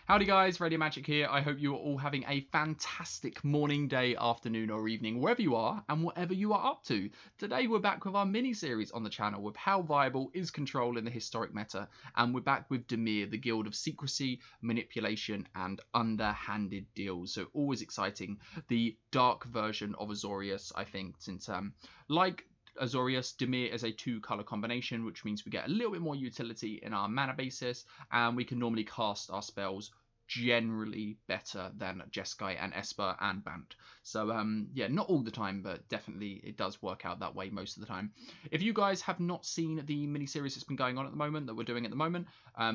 Howdy guys, Radio Magic here. I hope you are all having a fantastic morning, day, afternoon or evening, wherever you are and whatever you are up to. Today we're back with our mini-series on the channel with how viable is control in the historic meta, and we're back with Dimir, the guild of secrecy, manipulation and underhanded deals. So always exciting. The dark version of Azorius, I think, since like Azorius, Dimir is a 2-color combination, which means we get a little bit more utility in our mana basis, and we can normally cast our spells generally better than Jeskai and Esper and Bant. So yeah, not all the time, but definitely it does work out that way most of the time. If you guys have not seen the mini-series that's been going on at the moment, that we're doing at the moment,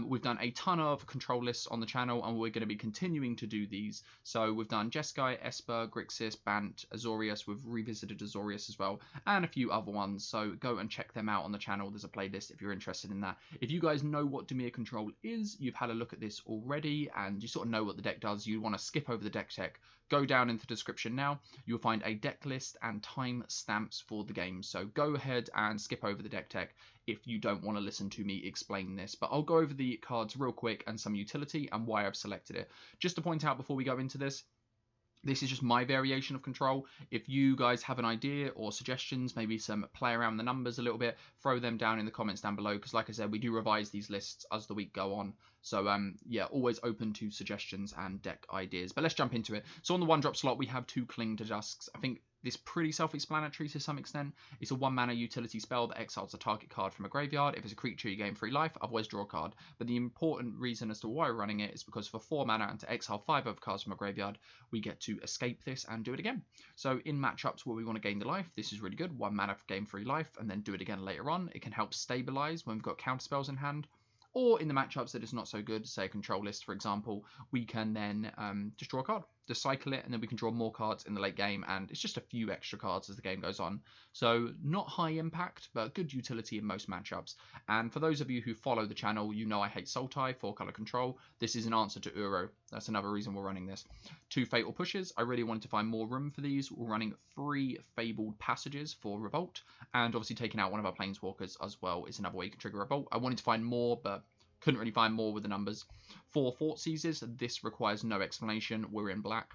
we've done a ton of control lists on the channel, and we're going to be continuing to do these. So we've done Jeskai, Esper, Grixis, Bant, Azorius. We've revisited Azorius as well, and a few other ones. So go and check them out on the channel. There's a playlist if you're interested in that. If you guys know what Dimir Control is, you've had a look at this already, and you sort of know what the deck does, you want to skip over the deck tech, go down into the description now. You'll find a deck list and time stamps for the game. So go ahead and skip over the deck tech if you don't want to listen to me explain this. But I'll go over the cards real quick and some utility and why I've selected it. Just to point out before we go into this, this is just my variation of control. If you guys have an idea or suggestions, maybe some play around the numbers a little bit, throw them down in the comments down below, because like I said, we do revise these lists as the week go on. So yeah, always open to suggestions and deck ideas. But let's jump into it. So on the 1-drop slot, we have 2 Cling to Dusks. I think this is pretty self-explanatory to some extent. It's a 1-mana utility spell that exiles a target card from a graveyard. If it's a creature, you gain 3 life, otherwise draw a card. But the important reason as to why we're running it is because for 4 mana and to exile 5 other cards from a graveyard, we get to escape this and do it again. So in matchups where we want to gain the life, this is really good. 1 mana for gain 3 life, and then do it again later on. It can help stabilize when we've got counter spells in hand. Or in the matchups that it's not so good, say a control list, for example, we can then just draw a card, just cycle it, and then we can draw more cards in the late game, and it's just a few extra cards as the game goes on. So not high impact, but good utility in most matchups. And for those of you who follow the channel, you know I hate Sultai, 4-color control. This is an answer to Uro. That's another reason we're running this. 2 Fatal Pushes. I really wanted to find more room for these. We're running 3 Fabled Passages for Revolt, and obviously taking out one of our Planeswalkers as well is another way you can trigger Revolt. I wanted to find more, but couldn't really find more with the numbers. 4 Fort Seizes. This requires no explanation. We're in black.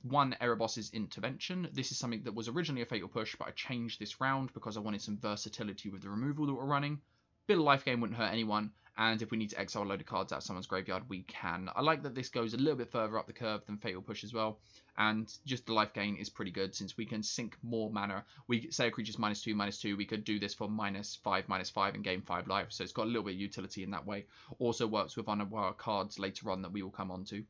1 Erebos's Intervention. This is something that was originally a Fatal Push, but I changed this round because I wanted some versatility with the removal that we're running. Bit of life gain wouldn't hurt anyone, and if we need to exile a load of cards out of someone's graveyard, we can. I like that this goes a little bit further up the curve than Fatal Push as well, and just the life gain is pretty good since we can sink more mana. We say a creature's -2/-2, we could do this for -5/-5 and gain 5 life, so it's got a little bit of utility in that way. Also works with one of our cards later on that we will come on to.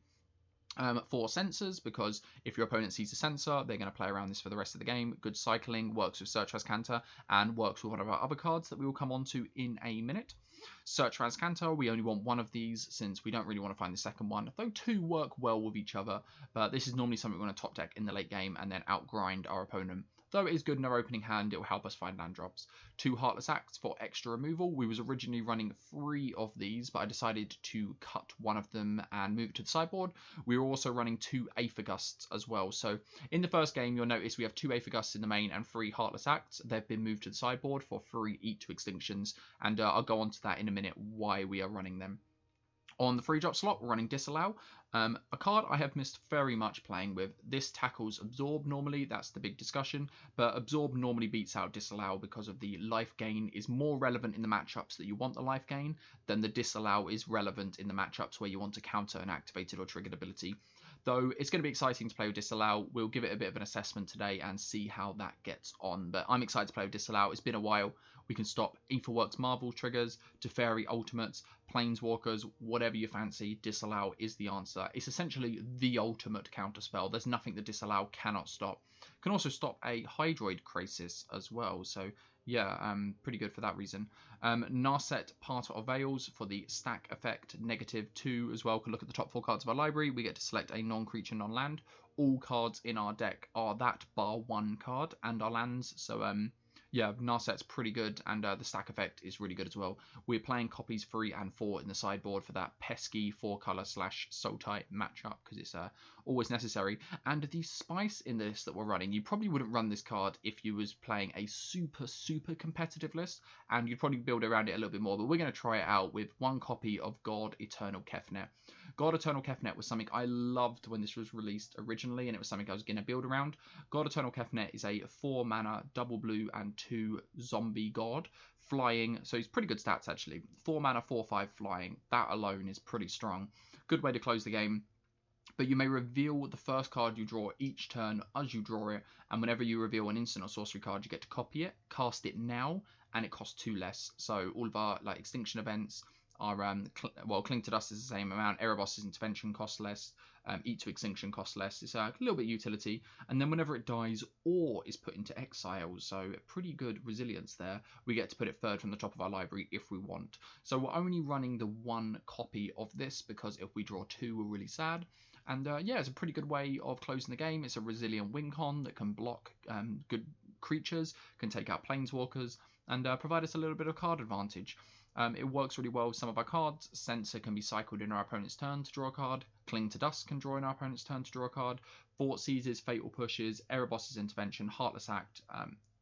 4 Sensors, because if your opponent sees a sensor, they're going to play around this for the rest of the game. Good cycling, works with Search Canter, and works with one of our other cards that we will come on to in a minute. Search Canter, we only want 1 of these since we don't really want to find the second one, though 2 work well with each other, but this is normally something we want to top deck in the late game and then outgrind our opponent. Though it is good in our opening hand, it will help us find land drops. 2 Heartless Acts for extra removal. We was originally running 3 of these, but I decided to cut 1 of them and move it to the sideboard. We were also running 2 Aether Gusts as well. So in the first game, you'll notice we have 2 Aether Gusts in the main and 3 Heartless Acts. They've been moved to the sideboard for 3 Eat to Extinctions, and I'll go on to that in a minute, why we are running them. On the 3-drop slot, we're running Disallow, a card I have missed very much playing with. This tackles Absorb normally, that's the big discussion, but Absorb normally beats out Disallow because of the life gain is more relevant in the matchups that you want the life gain than the Disallow is relevant in the matchups where you want to counter an activated or triggered ability. Though it's going to be exciting to play with Disallow. We'll give it a bit of an assessment today and see how that gets on, but I'm excited to play with Disallow. It's been a while. We can stop Aetherworks Marvel triggers, Teferi Ultimates, Planeswalkers, whatever you fancy. Disallow is the answer. It's essentially the ultimate counterspell. There's nothing that Disallow cannot stop. Can also stop a Hydroid Crisis as well, so yeah, pretty good for that reason. Narset Part of Veils for the stack effect, -2 as well. Can look at the top 4 cards of our library. We get to select a non-creature, non-land. All cards in our deck are that bar 1 card and our lands, so yeah, Narset's pretty good, and the stack effect is really good as well. We're playing copies 3 and 4 in the sideboard for that pesky 4-color / Sultai matchup, because it's always necessary. And the spice in this that we're running, you probably wouldn't run this card if you was playing a super competitive list, and you'd probably build around it a little bit more, but we're going to try it out with 1 copy of God Eternal Kefnet. God Eternal Kefnet was something I loved when this was released originally, and it was something I was going to build around. God Eternal Kefnet is a 4 mana, double blue, and 2 zombie god. Flying, so he's pretty good stats actually. 4 mana, 4/5 flying. That alone is pretty strong. Good way to close the game. But you may reveal the first card you draw each turn as you draw it, and whenever you reveal an instant or sorcery card, you get to copy it, cast it now, and it costs 2 less. So all of our like extinction events are Cling to Dust is the same amount, Erebos' Intervention costs less, Eat to Extinction costs less. It's a little bit utility, and then whenever it dies or is put into exile, so pretty good resilience there, we get to put it third from the top of our library if we want. So we're only running the 1 copy of this because if we draw 2, we're really sad. And yeah, it's a pretty good way of closing the game. It's a resilient win con that can block good creatures, can take out planeswalkers, and provide us a little bit of card advantage. It works really well with some of our cards. Censor can be cycled in our opponent's turn to draw a card. Cling to Dust can draw in our opponent's turn to draw a card. Fort Seizes, Fatal Pushes, Erebos' Intervention, Heartless Act,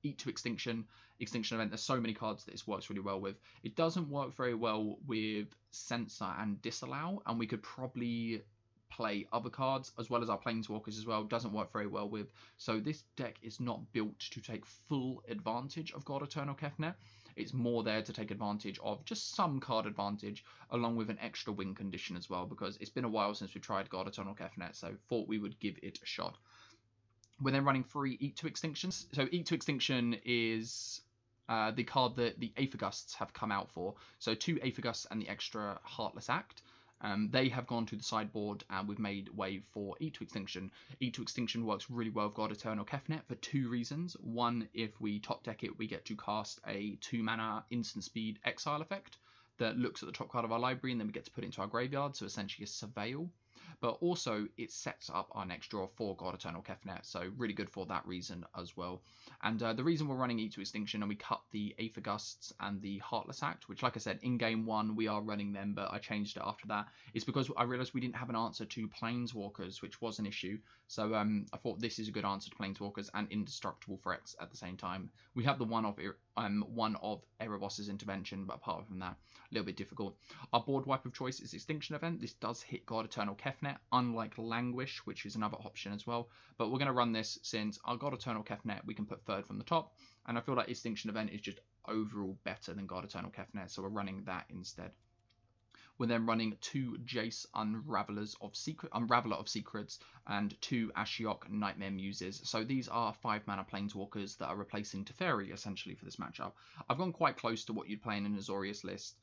Eat to Extinction, Extinction Event. There's so many cards that this works really well with. It doesn't work very well with Censor and Disallow, and we could probably play other cards as well as our planeswalkers as well. Doesn't work very well with. So this deck is not built to take full advantage of God Eternal Kefnet. It's more there to take advantage of just some card advantage along with an extra win condition as well, because it's been a while since we tried God Eternal Kefnet, so thought we would give it a shot. We're then running 3 Eat to Extinctions. So Eat to Extinction is the card that the Aether Gusts have come out for. So 2 Aether Gusts and the extra Heartless Act. They have gone to the sideboard, and we've made way for Eat to Extinction. Eat to Extinction works really well with God Eternal Kefnet for 2 reasons. One, if we top deck it, we get to cast a 2 mana instant speed exile effect that looks at the top card of our library, and then we get to put it into our graveyard, so essentially a Surveil. But also it sets up our next draw for God Eternal Kefnet, so really good for that reason as well. And the reason we're running Eat to Extinction and we cut the Aether Gusts and the Heartless Act, which like I said, in game 1 we are running them, but I changed it after that, is because I realised we didn't have an answer to Planeswalkers, which was an issue. So I thought this is a good answer to Planeswalkers and indestructible threats at the same time. We have the one of Erebos' Intervention, but apart from that, a little bit difficult. Our board wipe of choice is Extinction Event. This does hit God Eternal Kefnet, unlike Languish, which is another option as well. But we're going to run this since our God Eternal Kefnet we can put third from the top, and I feel like Extinction Event is just overall better than God Eternal Kefnet, so we're running that instead. We're then running 2 Jace Unraveler of Secrets and 2 Ashiok Nightmare Muses. So these are 5 mana planeswalkers that are replacing Teferi essentially for this matchup. I've gone quite close to what you'd play in an Azorius list.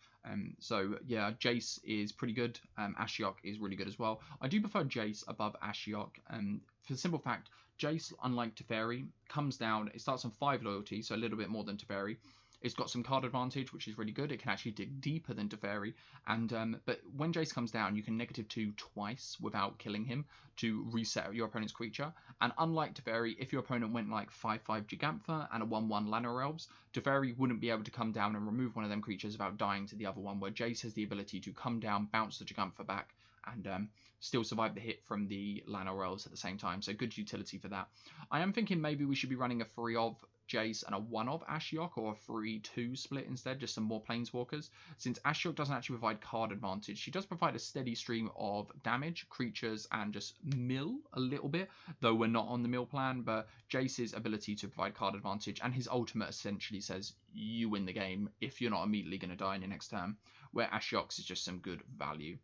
So yeah, Jace is pretty good. Ashiok is really good as well. I do prefer Jace above Ashiok for the simple fact, Jace, unlike Teferi, comes down, it starts on 5 loyalty, so a little bit more than Teferi. It's got some card advantage, which is really good. It can actually dig deeper than Teferi. And but when Jace comes down, you can -2 twice without killing him to reset your opponent's creature. And unlike Teferi, if your opponent went like 5/5 Gigantha and a 1/1 Llanowar Elves, Teferi wouldn't be able to come down and remove one of them creatures without dying to the other one, where Jace has the ability to come down, bounce the Gigantha back, and still survive the hit from the Llanowar Elves at the same time. So good utility for that. I am thinking maybe we should be running a 3 of Jace and a 1 of Ashiok, or a 3-2 split instead, just some more planeswalkers. Since Ashiok doesn't actually provide card advantage, she does provide a steady stream of damage, creatures, and just mill a little bit, though we're not on the mill plan. But Jace's ability to provide card advantage and his ultimate essentially says you win the game if you're not immediately going to die in your next turn, where Ashiok's is just some good value.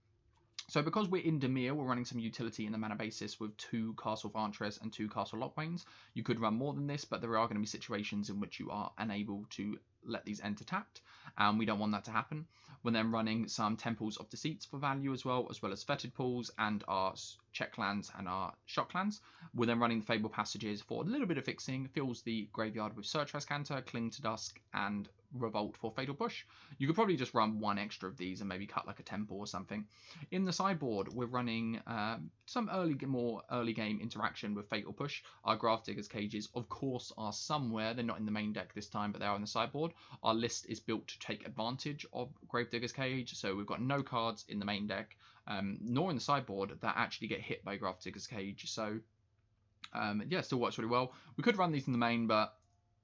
So because we're in Dimir, we're running some utility in the mana basis with 2 Castle Vantress and 2 Castle Lockwains. You could run more than this, but there are going to be situations in which you are unable to let these enter tapped, and we don't want that to happen. We're then running some Temples of Deceits for value as well as Fetid Pools and our Check Lands and our Shock Lands. We're then running the Fable Passages for a little bit of fixing, fills the graveyard with Search Rescanter, Cling to Dusk, and Revolt for Fatal Push. You could probably just run 1 extra of these and maybe cut like a temple or something. In the sideboard, we're running some more early game interaction with Fatal Push. Our Gravedigger's Cages, of course, are somewhere. They're not in the main deck this time, but they are on the sideboard. Our list is built to take advantage of Gravedigger's Cage, so we've got no cards in the main deck, nor in the sideboard, that actually get hit by Gravedigger's Cage. So yeah, still works really well. We could run these in the main, but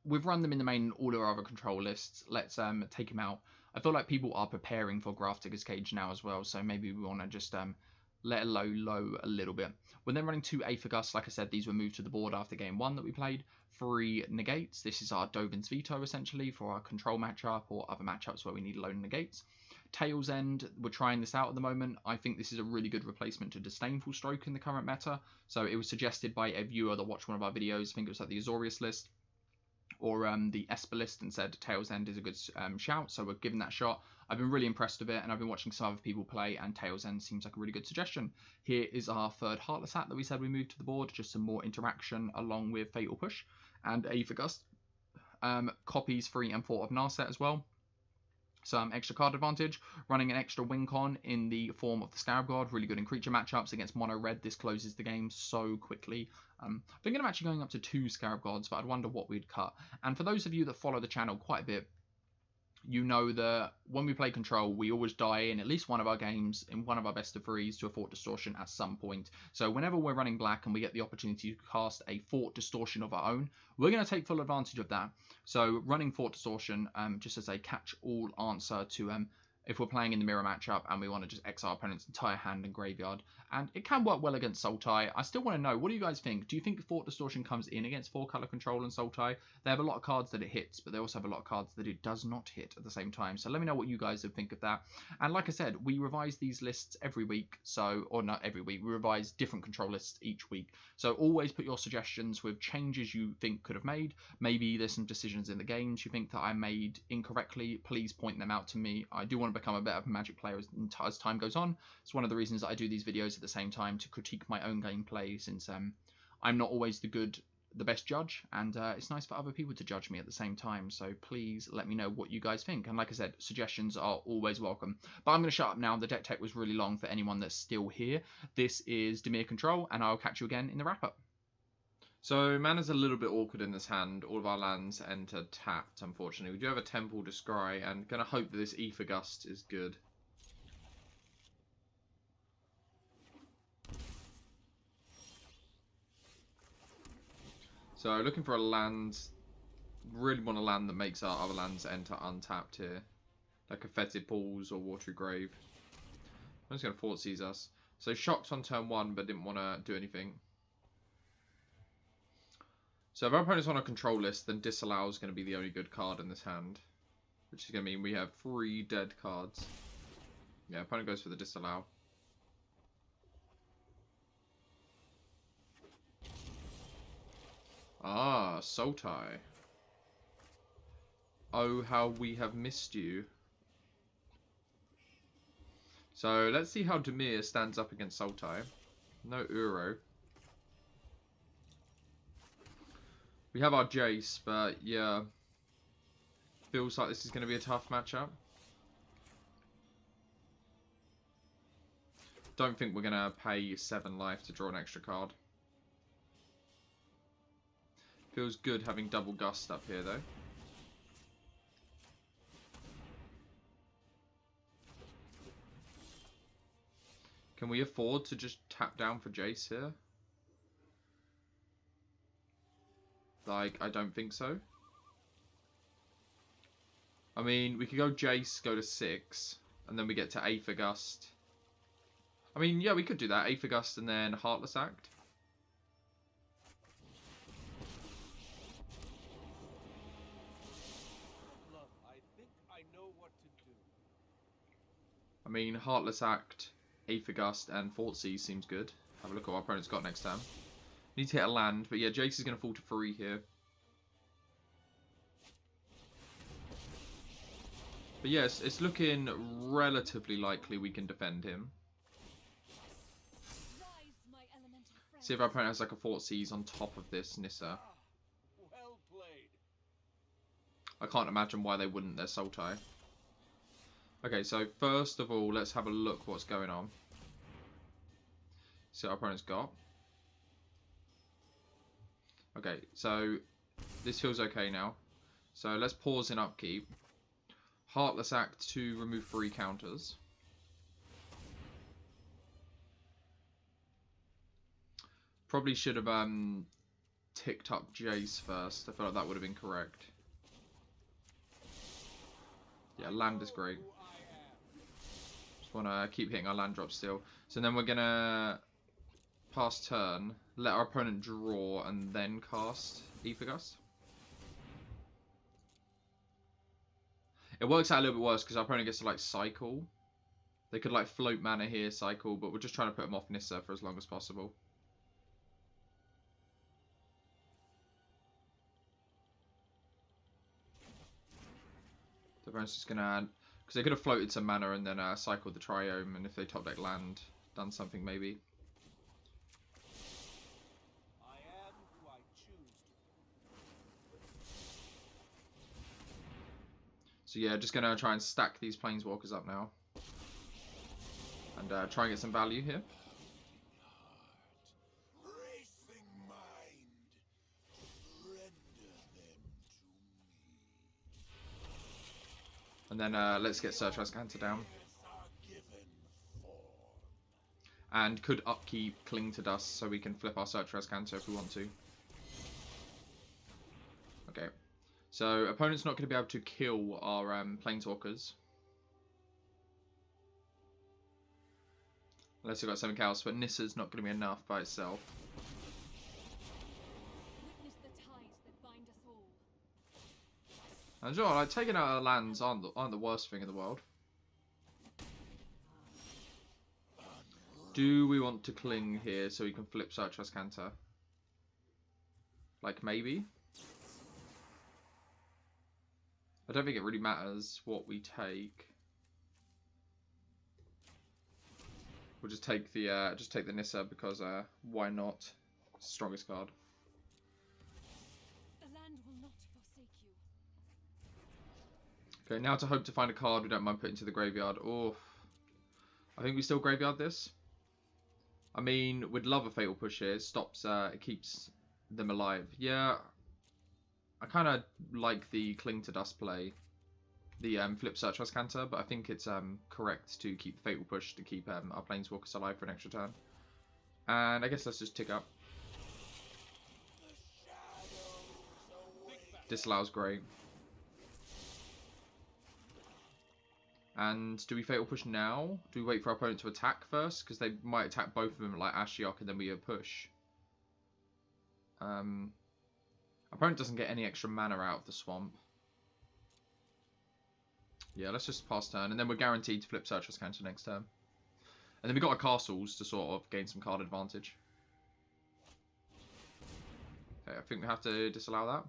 we've run them in the main all of our other control lists. Let's take them out. I feel like people are preparing for Gravedigger's Cage now as well, so maybe we want to just let it low a little bit. We're then running 2 Aethergusts. Like I said, these were moved to the board after game 1 that we played. 3 Negates. This is our Dovin's Veto, essentially, for our control matchup or other matchups where we need low negates. Tail's End, we're trying this out at the moment. I think this is a really good replacement to Disdainful Stroke in the current meta. So it was suggested by a viewer that watched one of our videos. I think it was like the Azorius list or the Esper list, and said Tail's End is a good shout. So we're giving that a shot. I've been really impressed with it, and I've been watching some other people play, and Tail's End seems like a really good suggestion. Here is our 3rd Heartless Hat that we said we moved to the board, just some more interaction along with Fatal Push and Aethergust. Copies 3 and 4 of Narset as well. Some extra card advantage, running an extra win con in the form of the Scarab God, really good in creature matchups against mono red. This closes the game so quickly. Thinking of actually going up to 2 Scarab Gods, but I'd wonder what we'd cut. And for those of you that follow the channel quite a bit, you know that when we play Control, we always die in at least one of our games, in one of our best of 3s, to a Fort Distortion at some point. So whenever we're running black and we get the opportunity to cast a Fort Distortion of our own, we're going to take full advantage of that. So running Fort Distortion just as a catch-all answer to if we're playing in the mirror matchup and we want to just exile our opponent's entire hand and graveyard. And it can work well against Sultai. I still want to know, what do you guys think? Do you think Fort Distortion comes in against 4-color Control and Sultai? They have a lot of cards that it hits, but they also have a lot of cards that it does not hit at the same time. So let me know what you guys would think of that. And like I said, we revise these lists every week. So, or not every week, we revise different control lists each week. So always put your suggestions with changes you think could have made. Maybe there's some decisions in the games you think that I made incorrectly. Please point them out to me. I do want to become a better Magic player as time goes on. It's one of the reasons that I do these videos at the same time, to critique my own gameplay, since I'm not always the best judge, and it's nice for other people to judge me at the same time. So please let me know what you guys think, and like I said, suggestions are always welcome. But I'm going to shut up now. The deck tech was really long for anyone that's still here. This is Dimir Control, and I'll catch you again in the wrap up. So mana's a little bit awkward in this hand. All of our lands enter tapped, unfortunately. We do have a Temple to Scry, and gonna hope that this Aethergust is good. So looking for a land. Really want a land that makes our other lands enter untapped here, like a Fetid Pools or Watery Grave. I'm just gonna Fort Seize us. So shocked on turn 1, but didn't want to do anything. So if our opponent's on a control list, then Disallow is going to be the only good card in this hand, which is going to mean we have 3 dead cards. Yeah, opponent goes for the Disallow. Ah, Sultai. Oh, how we have missed you. So let's see how Dimir stands up against Sultai. No Uro. We have our Jace, but yeah, feels like this is going to be a tough matchup. Don't think we're going to pay 7 life to draw an extra card. Feels good having double Gust up here though. Can we afford to just tap down for Jace here? Like, I don't think so. I mean, we could go Jace, go to 6, and then we get to Aethergust. I mean, yeah, we could do that. Aethergust and then Heartless Act. I think I know what to do. I mean, Heartless Act, Aethergust, and Fort Seize seems good. Have a look at what our opponent's got next turn. Need to hit a land, but yeah, Jace is going to fall to 3 here. But yes, it's looking relatively likely we can defend him. See if our opponent has like a Fort Seize on top of this Nissa. Well played. I can't imagine why they wouldn't. They're Sultai. Okay, so first of all, let's have a look what's going on. See what our opponent's got. Okay, so this feels okay now. So let's pause in upkeep. Heartless Act to remove 3 counters. Probably should have ticked up Jace first. I feel like that would have been correct. Yeah, land is great. want to keep hitting our land drops still. So then we're going to pass turn, let our opponent draw, and then cast Ether Gust. It works out a little bit worse because our opponent gets to like cycle. They could like float mana here, cycle, but we're just trying to put them off Nissa for as long as possible. The opponent's just going to, because they could have floated some mana and then cycled the Triome, and if they top deck land, done something maybe. I am who I choose to. So yeah, just going to try and stack these Planeswalkers up now. And try and get some value here. Racing mind, render them to me. And then let's get Surtress Cancer down. And could upkeep Cling to Dust so we can flip our Surtress Cancer if we want to. Okay. So opponent's not going to be able to kill our Planeswalkers. Unless we've got something else, but Nissa's not going to be enough by itself. Witness the ties that bind us all. And sure, like taking out our lands aren't the worst thing in the world. Do we want to cling here so we can flip Surtress Cancer? Like maybe? I don't think it really matters what we take. We'll just take the Nissa because why not? Strongest card. The land will not forsake you. Okay, now to hope to find a card we don't mind putting to the graveyard. Oh, I think we still graveyard this. I mean, we'd love a Fatal Push here. It stops, it keeps them alive. Yeah, I kind of like the Cling to Dust play. The flip Surtress Cancer, but I think it's correct to keep the Fatal Push to keep our Planeswalkers alive for an extra turn. And I guess let's just tick up. Disallow's great. And do we Fatal Push now? Do we wait for our opponent to attack first? Because they might attack both of them like Ashiok and then we push. Opponent doesn't get any extra mana out of the swamp. Yeah, let's just pass turn, and then we're guaranteed to flip Surtress Cancer next turn. And then we've got our castles to sort of gain some card advantage. Okay, I think we have to disallow that.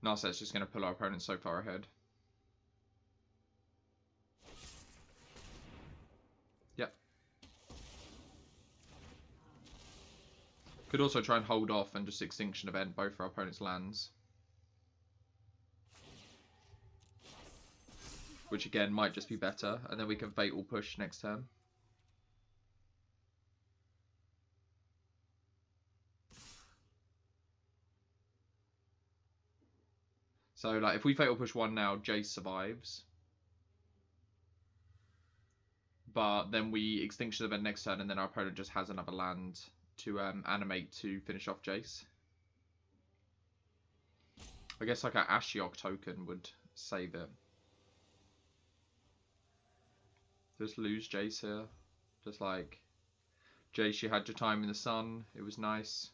Narset's just going to pull our opponent so far ahead. Yep. Could also try and hold off and just Extinction Event both for our opponent's lands. Which again might just be better, and then we can Fatal Push next turn. So like if we Fatal Push one now, Jace survives. But then we Extinction Event next turn, and then our opponent just has another land to animate to finish off Jace. I guess like an Ashiok token would save it. Just lose Jace here. Just like Jace, you had your time in the sun. It was nice.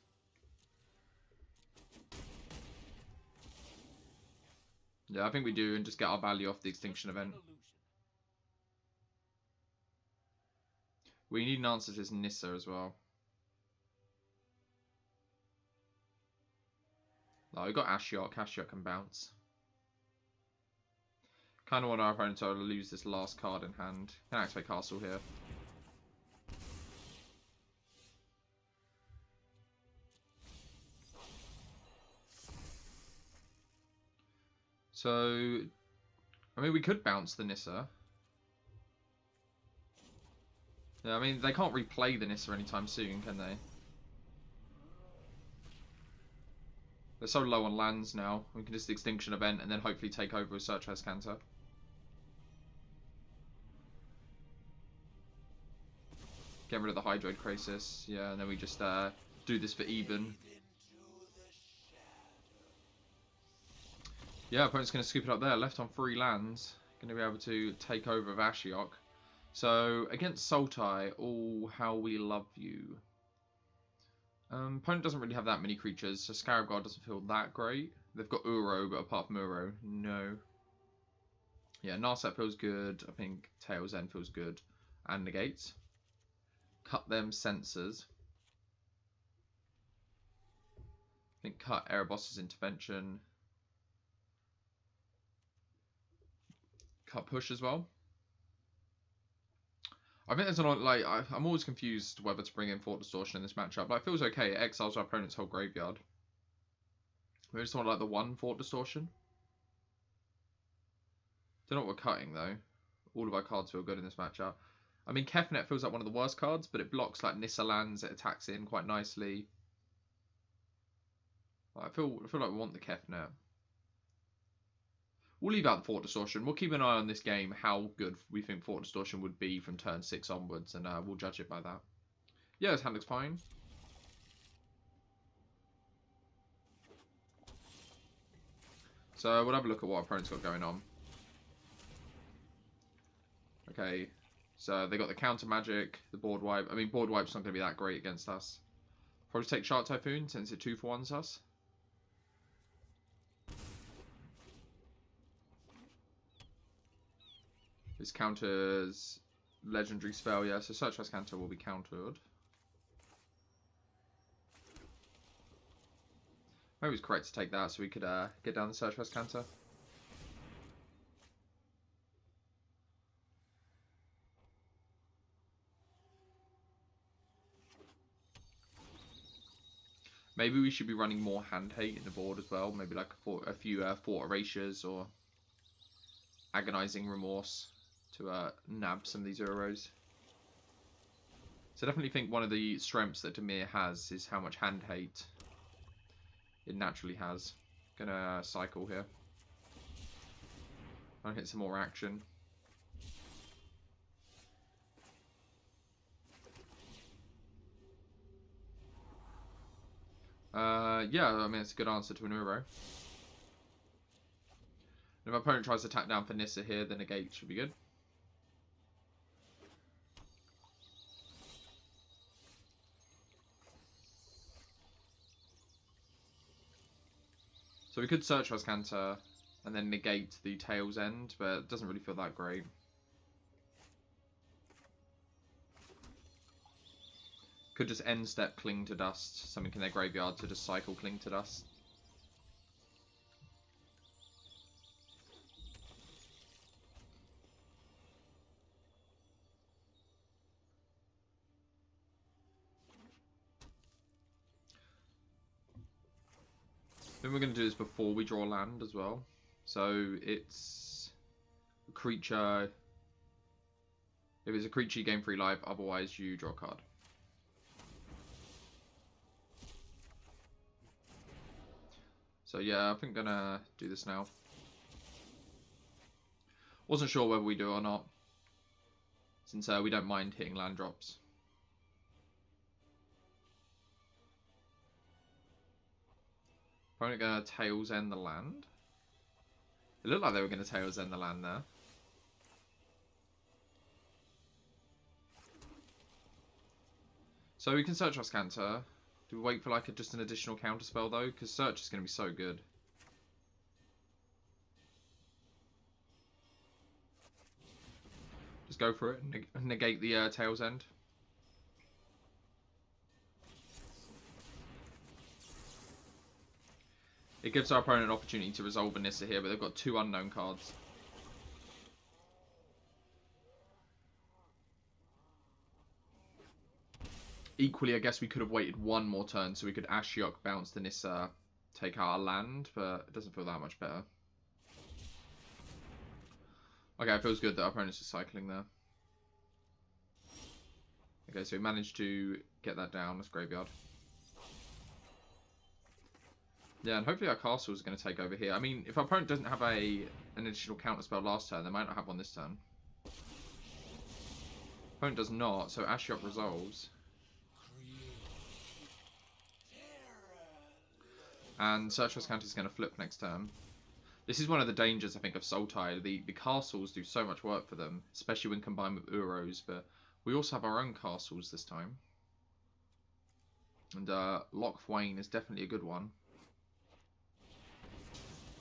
Yeah, I think we do, and just get our value off the Extinction Event. We need an answer to this Nissa as well. Oh, we got Ashiok. Ashiok can bounce. Kind of want our opponent to lose this last card in hand. Can activate Castle here. So, I mean, we could bounce the Nissa. Yeah, I mean, they can't replay the Nissa anytime soon, can they? They're so low on lands now. We can just Extinction Event and then hopefully take over with Surtress Cancer. Get rid of the Hydroid Crisis. Yeah, and then we just do this for even. Yeah, opponent's going to scoop it up there. Left on 3 lands. Going to be able to take over with Ashiok. So, against Sultai, oh, how we love you. Opponent doesn't really have that many creatures, so Scarab Guard doesn't feel that great. They've got Uro, but apart from Uro, no. Yeah, Narset feels good. I think Tail's End feels good. And Negates. Cut them Sensors. I think cut Erebos' Intervention. Cut Push as well. I think there's a lot, like, I'm always confused whether to bring in Fort Distortion in this matchup. Like, it feels okay. It exiles our opponent's whole graveyard. Maybe just want like the one Fort Distortion. Don't know what we're cutting though. All of our cards feel good in this matchup. I mean, Kefnet feels like one of the worst cards, but it blocks like Nissa lands. It attacks in quite nicely. I feel like we want the Kefnet. We'll leave out the Fort Distortion. We'll keep an eye on this game, how good we think Fort Distortion would be from turn 6 onwards, and we'll judge it by that. Yeah, his hand looks fine. So we'll have a look at what our opponent's got going on. Okay, so they got the counter magic, the board wipe. I mean, board wipe's not going to be that great against us. Probably take Shark Typhoon since it 2-for-1s us. This counters legendary spell, yeah, so Searchfast Counter will be countered. Maybe it's correct to take that so we could get down the Searchfast Counter. Maybe we should be running more hand hate in the board as well. Maybe like a few Fort Erasures or Agonizing Remorse to nab some of these Euros. So I definitely think one of the strengths that Dimir has is how much hand hate it naturally has. Gonna cycle here. I'll hit some more action. Yeah, I mean, it's a good answer to an Uro. If my opponent tries to attack down for Nissa here, then a gate should be good. So we could search for Canter and then negate the Tail's End, but it doesn't really feel that great. Could just end step Cling to Dust, something in their graveyard to just cycle Cling to Dust. Then we're going to do this before we draw land as well. So it's a creature. If it's a creature, you gain 3 life, otherwise you draw a card. So yeah, I think I'm gonna do this now. Wasn't sure whether we do or not, since we don't mind hitting land drops. Probably gonna Tails End the land. It looked like they were gonna Tails End the land there. So we can search our Scanter. Do we wait for like just an additional counter spell though? Because search is going to be so good. Just go for it and negate the Tail's End. It gives our opponent an opportunity to resolve a Nissa here, but they've got 2 unknown cards. Equally, I guess we could have waited 1 more turn so we could Ashiok bounce the Nissa, take out our land, but it doesn't feel that much better. Okay, it feels good that our opponent's just cycling there. Okay, so we managed to get that down. That's graveyard. Yeah, and hopefully our castle is going to take over here. I mean, if our opponent doesn't have an additional counter spell last turn, they might not have one this turn. Opponent does not, so Ashiok resolves. And Searchfast Counter is going to flip next turn. This is one of the dangers, I think, of Sultai. The castles do so much work for them, especially when combined with Uros, but we also have our own castles this time. And Lock Wayne is definitely a good one.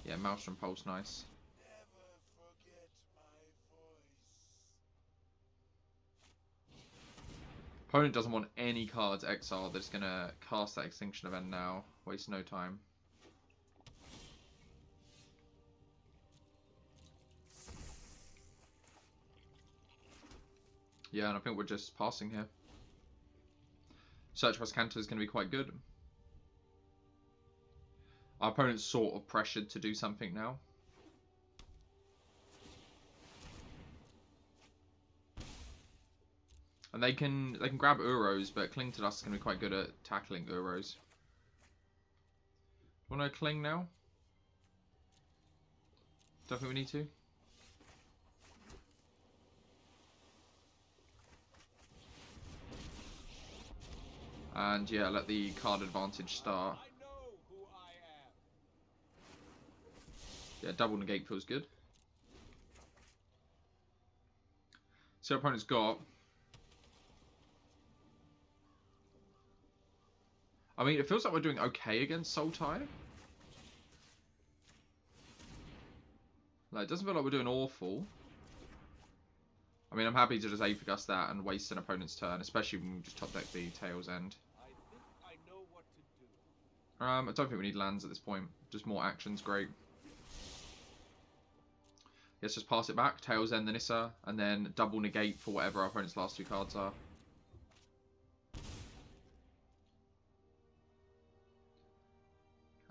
Yeah, Maelstrom Pulse, nice. Never forget my voice. Opponent doesn't want any cards exiled. They're just going to cast that Extinction Event now. Waste no time. Yeah, and I think we're just passing here. Search West Cantor is going to be quite good. Our opponent's sort of pressured to do something now. And they can grab Uros, but Cling to Dust is going to be quite good at tackling Uros. Want to Cling now? Don't think we need to. And yeah, let the card advantage start. I know who I am. Yeah, double negate feels good. So our opponent's got... I mean, it feels like we're doing okay against Sultai. Like, it doesn't feel like we're doing awful. I mean, I'm happy to just Apex that and waste an opponent's turn, especially when we just top deck the Tail's End. I think I know what to do. I don't think we need lands at this point. Just more actions, great. Let's just pass it back. Tail's End the Nissa, and then double negate for whatever our opponent's last two cards are.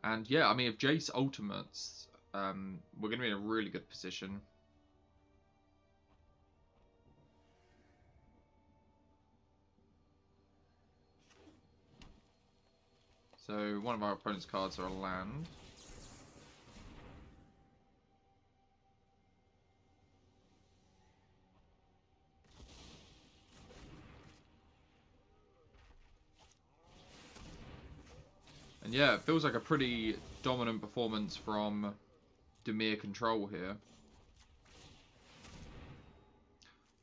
And yeah, I mean, if Jace ultimates, we're going to be in a really good position. So one of our opponent's cards are a land. And yeah, it feels like a pretty dominant performance from Dimir Control here.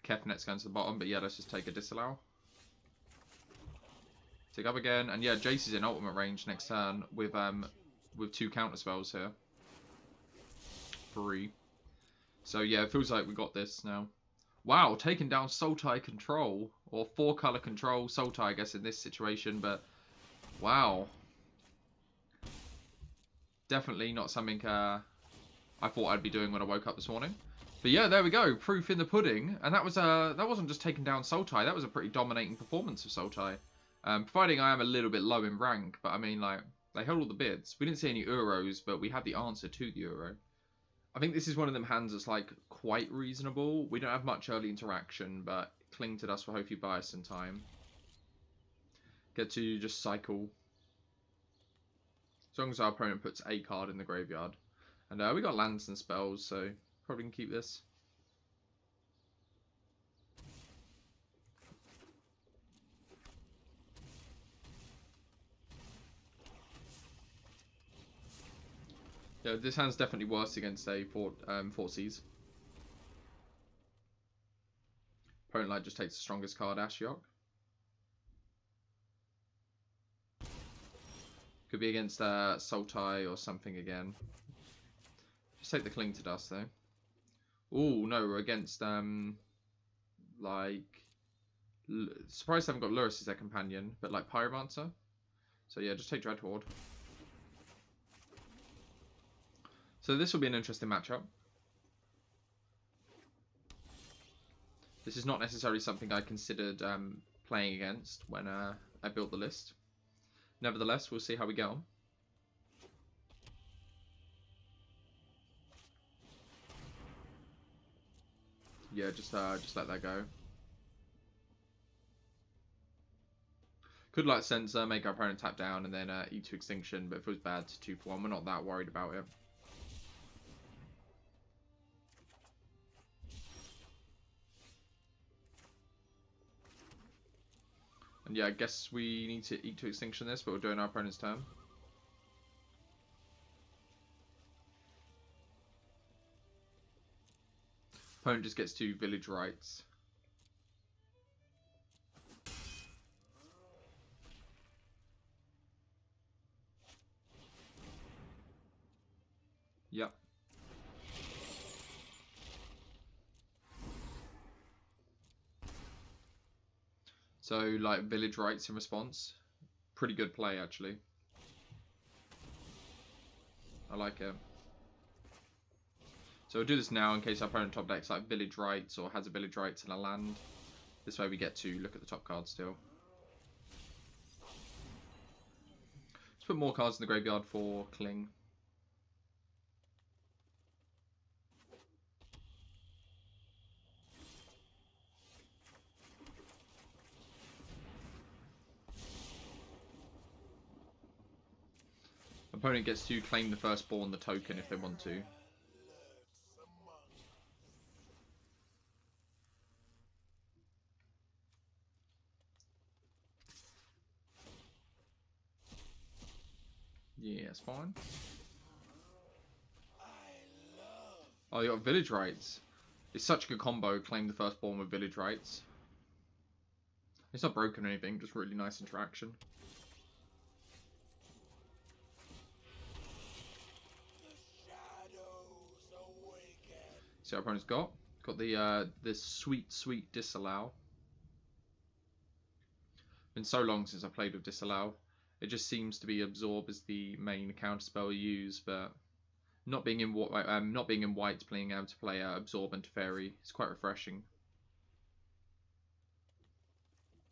Kefnet's going to the bottom, but yeah, let's just take a disallow. Take up again, and yeah, Jace is in ultimate range next turn with two counter spells here. 3. So yeah, it feels like we got this now. Wow, taking down Sultai Control, or 4-color Control Sultai, I guess, in this situation, but wow. Definitely not something I thought I'd be doing when I woke up this morning. But yeah, there we go, proof in the pudding, and that wasn't just taking down Sultai, that was a pretty dominating performance of Sultai. Providing I am a little bit low in rank, but I mean, like, they held all the bids. We didn't see any Euros, but we had the answer to the Euro. I think this is one of them hands that's, like, quite reasonable. We don't have much early interaction, but Cling to Dust will hopefully buy us some time. Get to just cycle. As long as our opponent puts a card in the graveyard. And we got lands and spells, so probably can keep this. Yeah, this hand's definitely worse against a Four.Vs. Opponent like just takes the strongest card, Ashiok. Could be against Sultai or something again. Just take the Cling to Dust though. Oh no, we're against like surprised I haven't got Lurrus as their companion, but like Pyromancer. So yeah, just take Dreadhorde. So this will be an interesting matchup. This is not necessarily something I considered playing against when I built the list. Nevertheless, we'll see how we go on. Yeah, just let that go. Could like Sensor, make our opponent tap down and then E2 Extinction, but if it was bad, 2 for 1. We're not that worried about it. And yeah, I guess we need to eat to extinction this, but we're doing our opponent's turn. Opponent just gets 2 village rights. Yep. So, like, village rights in response. Pretty good play, actually. I like it. So we'll do this now in case our opponent top decks like village rights or has a village rights and a land. This way we get to look at the top card still. Let's put more cards in the graveyard for Cling. Opponent gets to claim the firstborn, the token, if they want to. Yeah, it's fine. Oh, you got village rights. It's such a good combo, claim the firstborn with village rights. It's not broken or anything, just really nice interaction. See what our opponent's got. Got the sweet disallow. Been so long since I played with disallow. It just seems to be absorb as the main counterspell you use, but not being in white, being able to play absorb and Teferi is quite refreshing.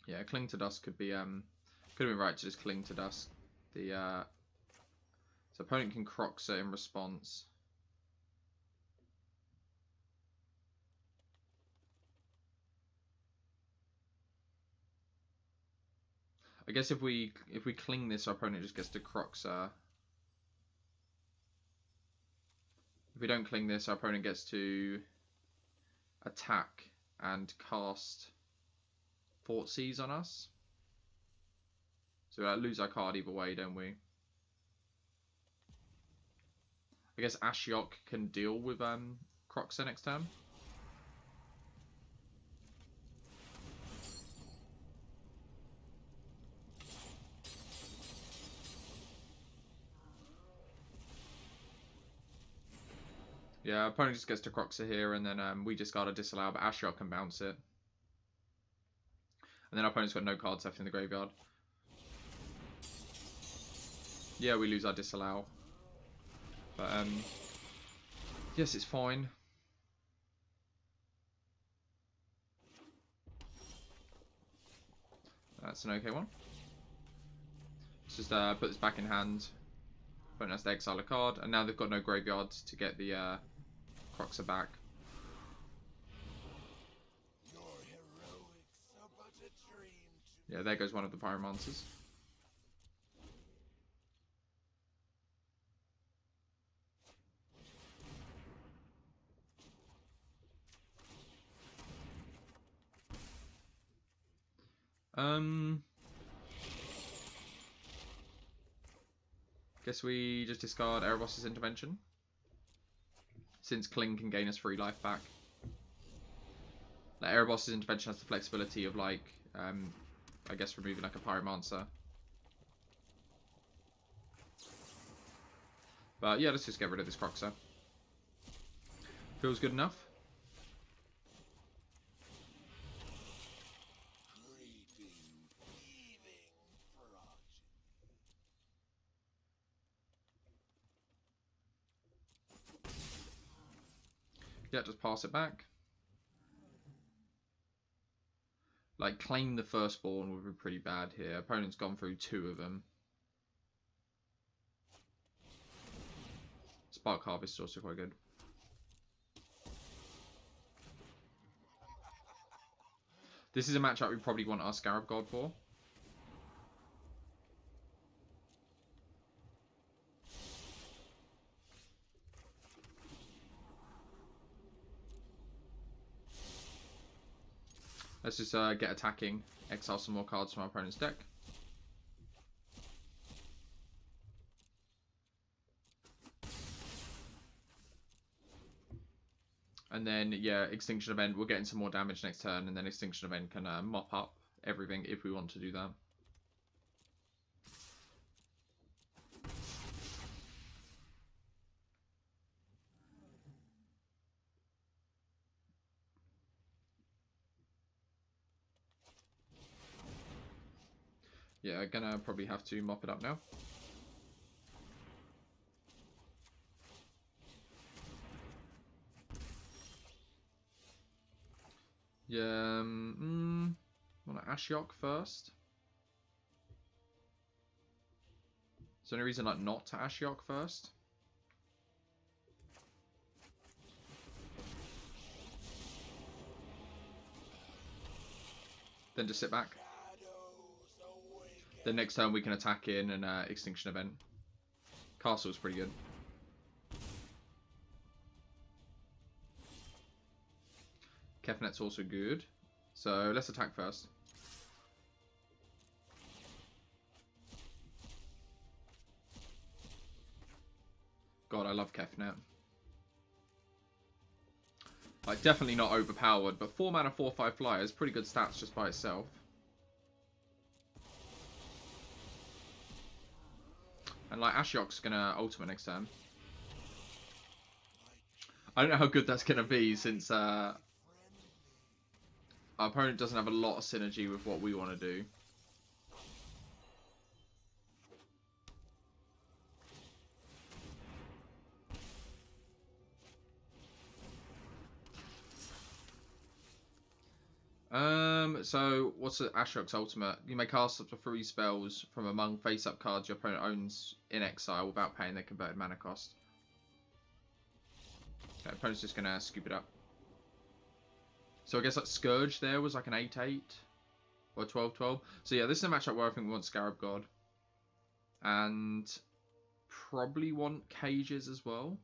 Yeah, Cling to Dust could have been right to just Cling to Dust. So opponent can Croxa in response. I guess if we Cling this, our opponent just gets to Croxa. If we don't Cling this, our opponent gets to attack and cast Four.Vs on us. So we lose our card either way, don't we? I guess Ashiok can deal with Croxa next turn. Yeah, opponent just gets to Croxa here, and then we discard a disallow, but Ashiok can bounce it. And then our opponent's got no cards left in the graveyard. Yeah, we lose our disallow. But, yes, it's fine. That's an okay one. Let's just put this back in hand. Opponent has to exile a card, and now they've got no graveyard to get the Croxa back. Yeah, there goes one of the Pyromancers. Guess we just discard Erebos' Intervention, since Cling can gain us 3 life back. Like, Erebos' Intervention has the flexibility of, like, I guess removing like a Pyromancer. But yeah, let's just get rid of this Croxa. Feels good enough. Yeah, just pass it back. Like, claim the firstborn would be pretty bad here. Opponent's gone through 2 of them. Spark Harvest is also quite good. This is a matchup we probably want our Scarab God for. Let's just get attacking, exile some more cards from our opponent's deck. And then, yeah, Extinction Event, we're getting some more damage next turn, and then Extinction Event can mop up everything if we want to do that. Yeah, gonna probably have to mop it up now. Yeah, want to Ashiok first? Is there any reason like not to Ashiok first? Then just sit back. Then next turn we can attack in and Extinction Event. Castle's pretty good. Kefnet's also good. So let's attack first. God, I love Kefnet. Like, definitely not overpowered, but 4 mana, 4/5 flyer is pretty good stats just by itself. And like, Ashiok's gonna ultimate next turn. I don't know how good that's gonna be since our opponent doesn't have a lot of synergy with what we want to do. So what's Ashiok's ultimate? You may cast up to 3 spells from among face-up cards your opponent owns in exile without paying their converted mana cost. Okay, opponent's just gonna scoop it up. So I guess that Scourge there was like an 8/8 or 12/12. So yeah, this is a matchup where I think we want Scarab God and probably want cages as well.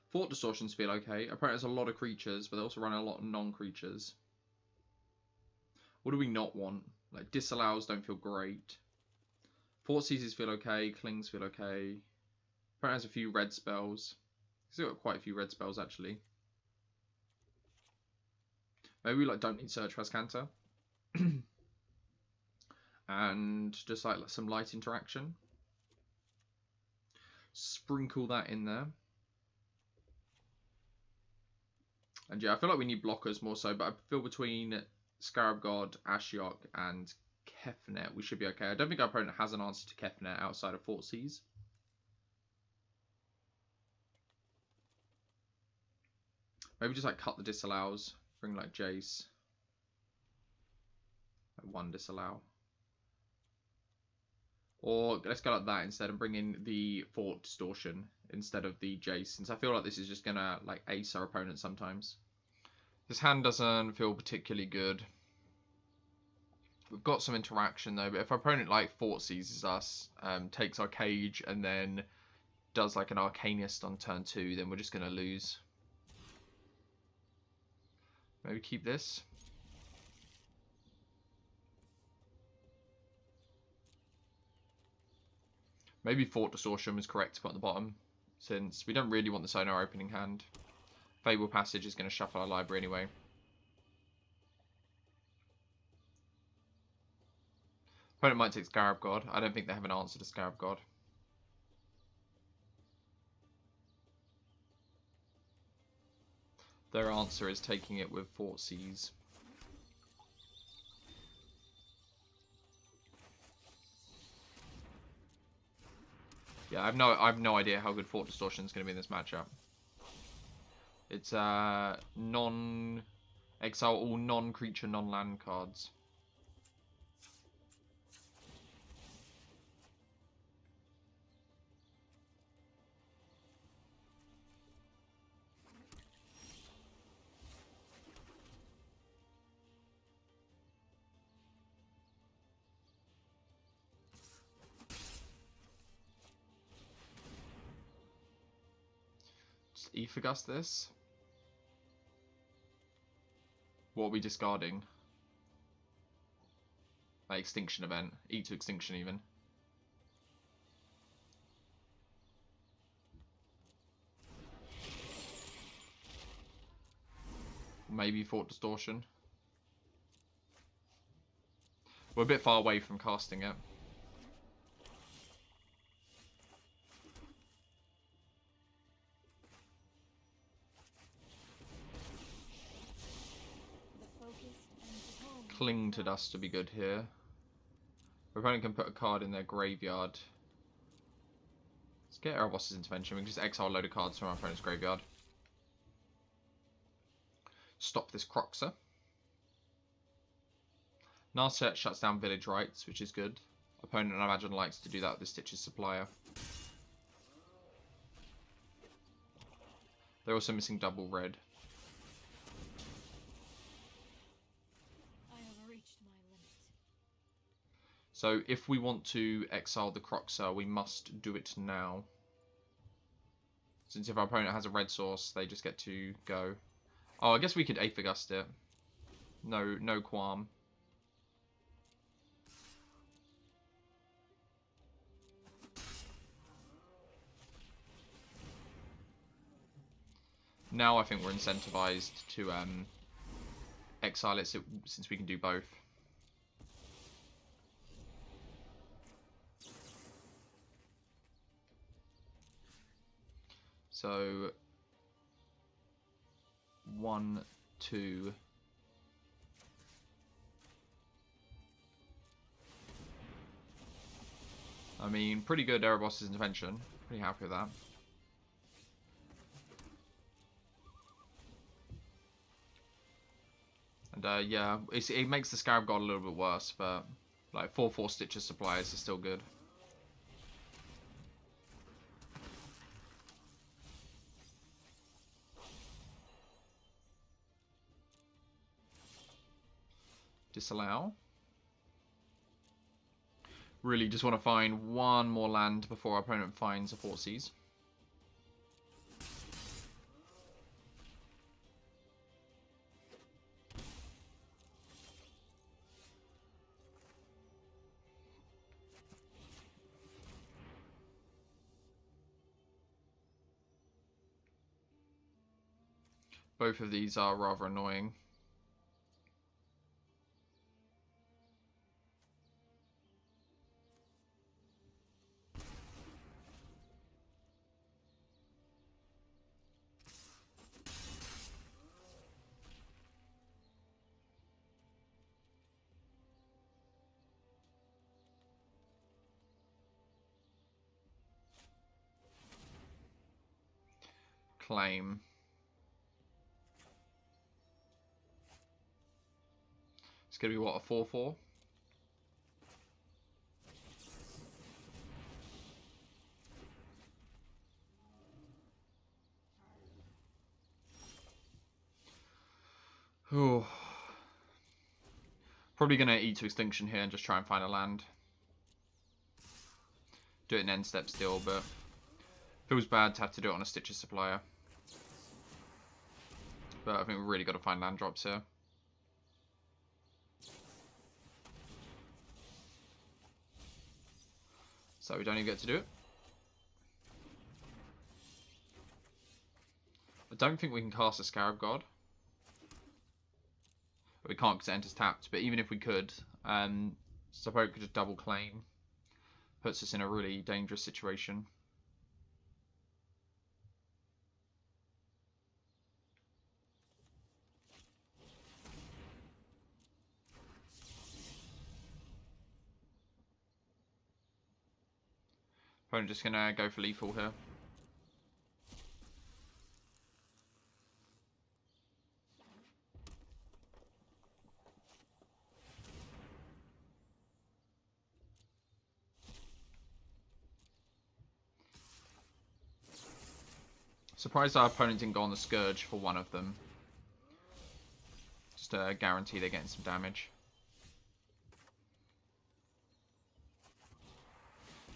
Fort Distortions feel okay. Opponent has a lot of creatures, but they also run a lot of non-creatures. What do we not want? Like, Disallows don't feel great. Fort Seizes feel okay. Clings feel okay. Opponent has a few red spells. He's got quite a few red spells, actually. Maybe we like don't need Surge Frascanta. And just like some light interaction. Sprinkle that in there. And yeah, I feel like we need blockers more so, but I feel between Scarab God, Ashiok, and Kefnet, we should be okay. I don't think our opponent has an answer to Kefnet outside of Thoughtseize. Maybe just like cut the disallows, bring like Jace. Like 1 disallow. Or let's go like that instead and bring in the Fort Distortion instead of the Jace, since I feel like this is just gonna like ace our opponent sometimes. This hand doesn't feel particularly good. We've got some interaction though, but if our opponent like Fort seizes us, takes our cage, and then does like an Arcanist on turn 2, then we're just gonna lose. Maybe keep this. Maybe Fort Distortion was correct to put on the bottom, since we don't really want this on our opening hand. Fable Passage is going to shuffle our library anyway. Opponent might take Scarab God. I don't think they have an answer to Scarab God. Their answer is taking it with Thoughtseize. Yeah, I've no idea how good Fort Distortion is going to be in this matchup. It's exile all non-creature, non-land cards. Just Aethergust this. What are we discarding? Like Extinction Event. Eat to Extinction even. Maybe Fort Distortion. We're a bit far away from casting it. Cling to Dust to be good here. Our opponent can put a card in their graveyard. Let's get Erebos' Intervention. We can just exile a load of cards from our opponent's graveyard. Stop this Croxer. Narset shuts down Village Rights, which is good. Opponent, I imagine, likes to do that with the Stitches Supplier. They're also missing double red. I have reached my limit. So if we want to exile the Croxer, we must do it now. Since if our opponent has a red source, they just get to go. Oh, I guess we could Aether Gust it. No qualm. Now I think we're incentivized to exile it since we can do both. So 1, 2. I mean, pretty good Erebos' Intervention. Pretty happy with that. And yeah, it makes the Scarab God a little bit worse, but like 4/4 Stitches Suppliers is still good. Disallow. Really just want to find one more land before our opponent finds a Thoughtseize. Both of these are rather annoying. Claim. It's going to be what, a 4/4? Oh. Probably going to eat to Extinction here and just try and find a land. Do it in end step still, but feels bad to have to do it on a Stitches Supplier. But I think we've really got to find land drops here. So we don't even get to do it. I don't think we can cast a Scarab God. We can't because it enters tapped, but even if we could, suppose we could just double claim. Puts us in a really dangerous situation. Opponent just gonna go for lethal here. Surprised our opponent didn't go on the Scourge for one of them. Just to guarantee they're getting some damage.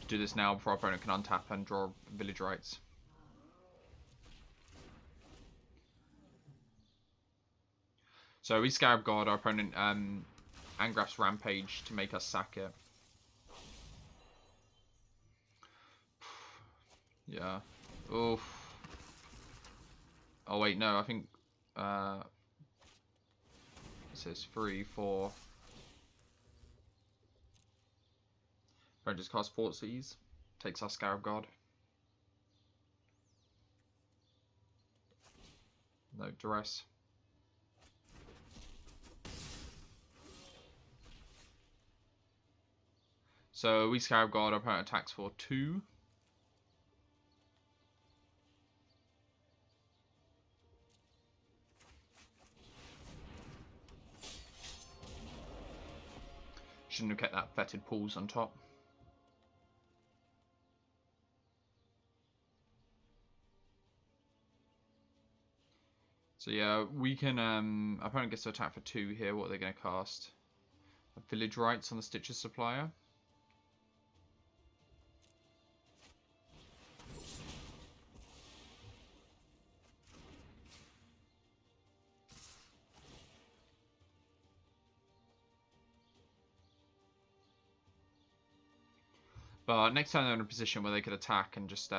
Do this now before our opponent can untap and draw Village Rights. So we Scarab God, our opponent Angrath's Rampage to make us sack it. Yeah. Oof. Oh wait, no, I think this? 3, 4. Opponent just cast Four.Vs. Takes our Scarab God. No duress. So we Scarab God, our opponent attacks for 2. Shouldn't have kept that fetid pools on top. So yeah, we can, opponent gets to attack for 2 here. What are they going to cast? A Village Rites on the Stitches Supplier. But next time they're in a position where they could attack and just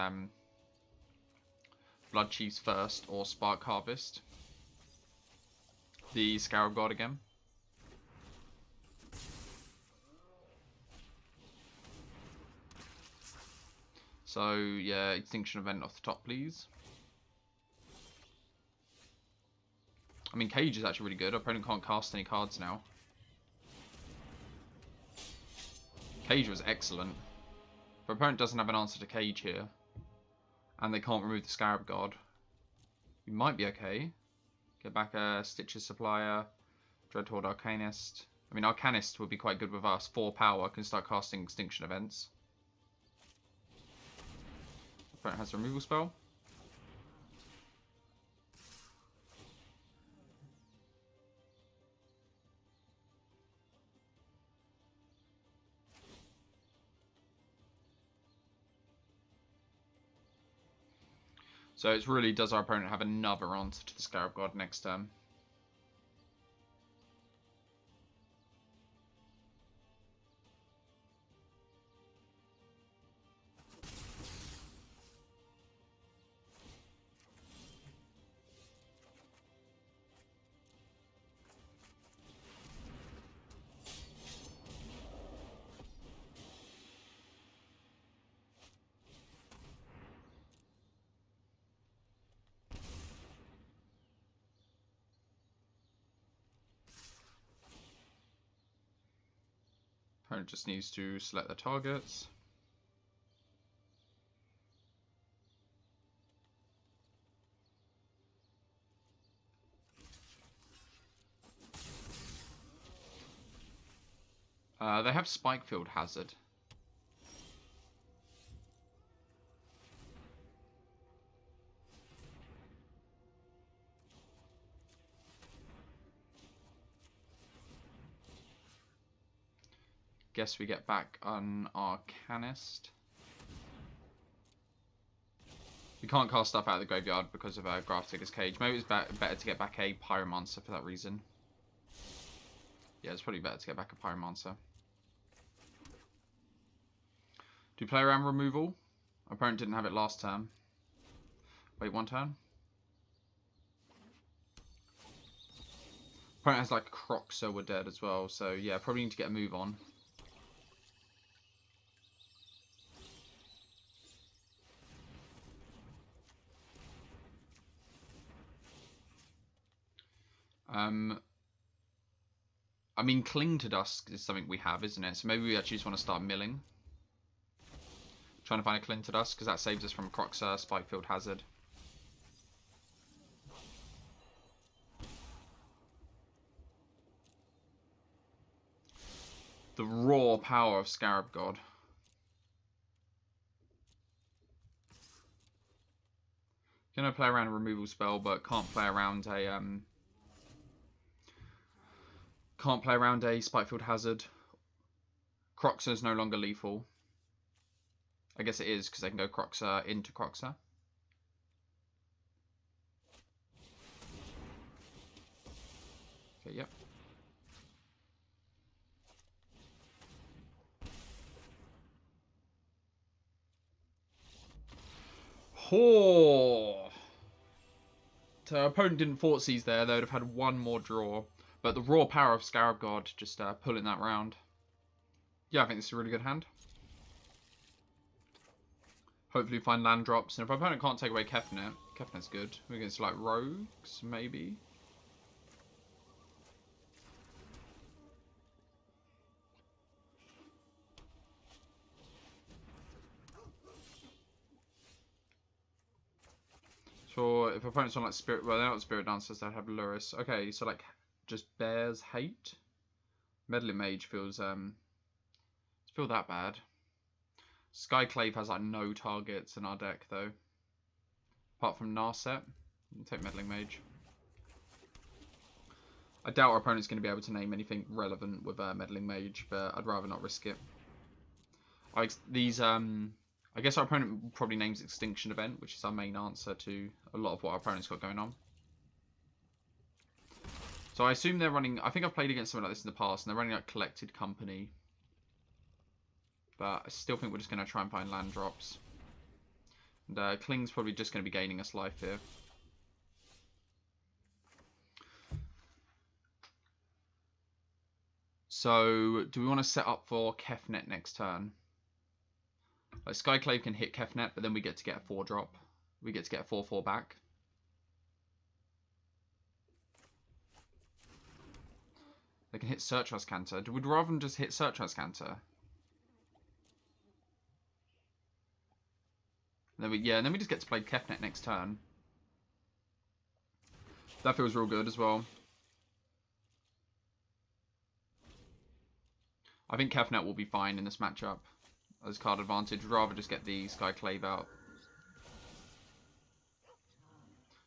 Blood Chiefs first or Spark Harvest the Scarab God again. So yeah, Extinction Event off the top, please. I mean, Cage is actually really good. Our opponent can't cast any cards now. Cage was excellent. But opponent doesn't have an answer to Cage here. And they can't remove the Scarab God. We might be okay. Get back a Stitches Supplier. Dreadhorde Arcanist. I mean, Arcanist would be quite good with us. 4 power, can start casting Extinction Events. Opponent has a removal spell. So it's really, does our opponent have another answer to the Scarab God next turn? Opponent just needs to select the targets. They have Spikefield Hazard. Guess we get back an Arcanist. We can't cast stuff out of the graveyard because of Grafdigger's Cage. Maybe it's better to get back a Pyromancer for that reason. Yeah, it's probably better to get back a Pyromancer. Do we play around removal? Our opponent didn't have it last turn. Wait, 1 turn? Opponent has like Croc, so we're dead as well. So yeah, probably need to get a move on. I mean, Cling to Dusk is something we have, isn't it? So maybe we actually just want to start milling. Trying to find a Cling to Dusk, because that saves us from Croxer, Spikefield Hazard. The raw power of Scarab God. Gonna play around a removal spell, but can't play around a Spikefield Hazard. Croxer is no longer lethal. I guess it is because they can go Croxer into Croxer. Okay, yep. Oh. So our opponent didn't Thoughtseize there. They would have had one more draw. But the raw power of Scarab God just pulling that round. Yeah, I think this is a really good hand. Hopefully find land drops. And if our opponent can't take away Kefnet, Kefnet's good. We're against like rogues, maybe. So if opponents on like Spirit, well they're not Spirit Dancers, they have Luris. Okay, so like just Bears hate. Meddling Mage feels feel that bad. Skyclave has like no targets in our deck though. Apart from Narset. We'll take Meddling Mage. I doubt our opponent's going to be able to name anything relevant with Meddling Mage, but I'd rather not risk it. I guess our opponent probably names Extinction Event, which is our main answer to a lot of what our opponent's got going on. So I assume they're running... I think I've played against something like this in the past, and they're running like Collected Company. But I still think we're just going to try and find land drops. And Kling's probably just going to be gaining us life here. So, do we want to set up for Kefnet next turn? Like Skyclave can hit Kefnet, but then we get to get a 4-drop. We get to get a 4/4 back. They can hit Searchers Canter. Would rather than just hit Searchers Canter? And then we just get to play Kefnet next turn. That feels real good as well. I think Kefnet will be fine in this matchup as card advantage. Would rather just get the Skyclave out.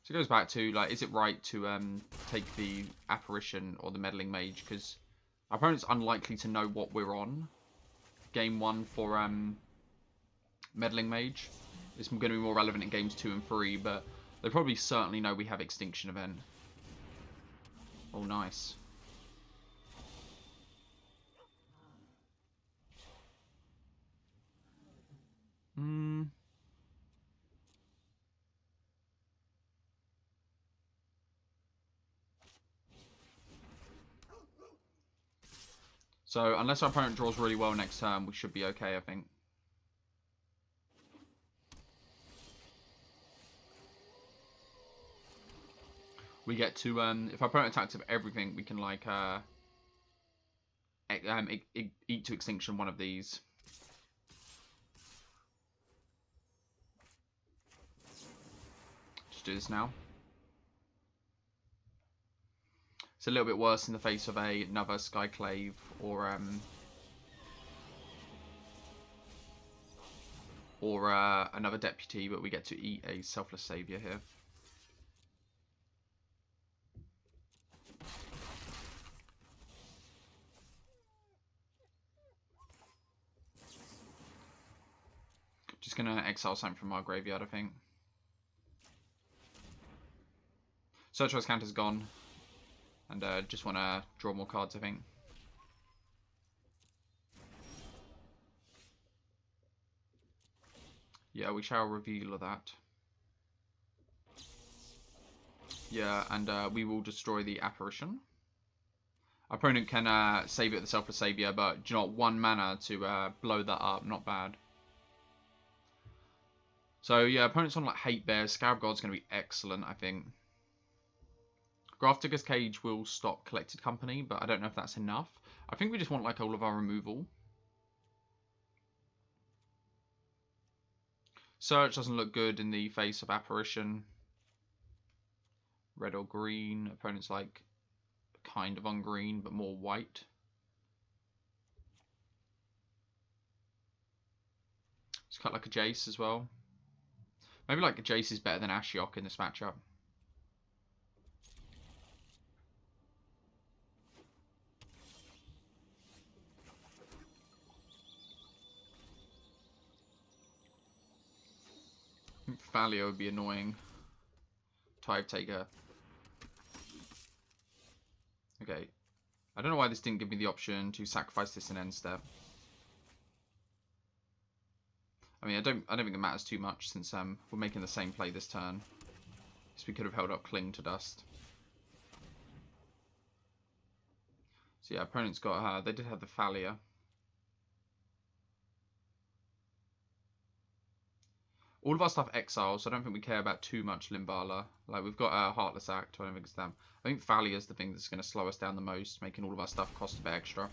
So it goes back to, like, is it right to take the Apparition or the Meddling Mage? Because our opponent's unlikely to know what we're on. Game 1 for Meddling Mage. It's going to be more relevant in games 2 and 3, but they probably certainly know we have Extinction Event. Oh, nice. So, unless our opponent draws really well next turn, we should be okay, I think. We get to, if our opponent attacks with everything, we can, like, eat to extinction one of these. Just do this now. It's a little bit worse in the face of another Skyclave or another Deputy, but we get to eat a Selfless Savior here. Just gonna exile something from our graveyard, I think. Searcher's Counter's gone. And just want to draw more cards, I think. Yeah, we shall reveal that. Yeah, and we will destroy the Apparition. Our opponent can save it with the Selfless Savior, but do you know what? 1 mana to blow that up. Not bad. So, yeah, opponents on like Hate Bears. Scarab God's going to be excellent, I think. Grafdigger's Cage will stop Collected Company, but I don't know if that's enough. I think we just want like all of our removal. Search doesn't look good in the face of Apparition. Red or green. Opponent's like kind of on green, but more white. Let's cut like a Jace as well. Maybe like a Jace is better than Ashiok in this matchup. Thalia would be annoying. Tide Taker. Okay. I don't know why this didn't give me the option to sacrifice this in end step. I mean, I don't think it matters too much since we're making the same play this turn. So we could have held up Cling to Dust. So yeah, opponent's got her. They did have the Thalia. All of our stuff exiled, so I don't think we care about too much Limbala. Like, we've got a Heartless Act, I don't think it's them. I think Thalia is the thing that's going to slow us down the most, making all of our stuff cost a bit extra.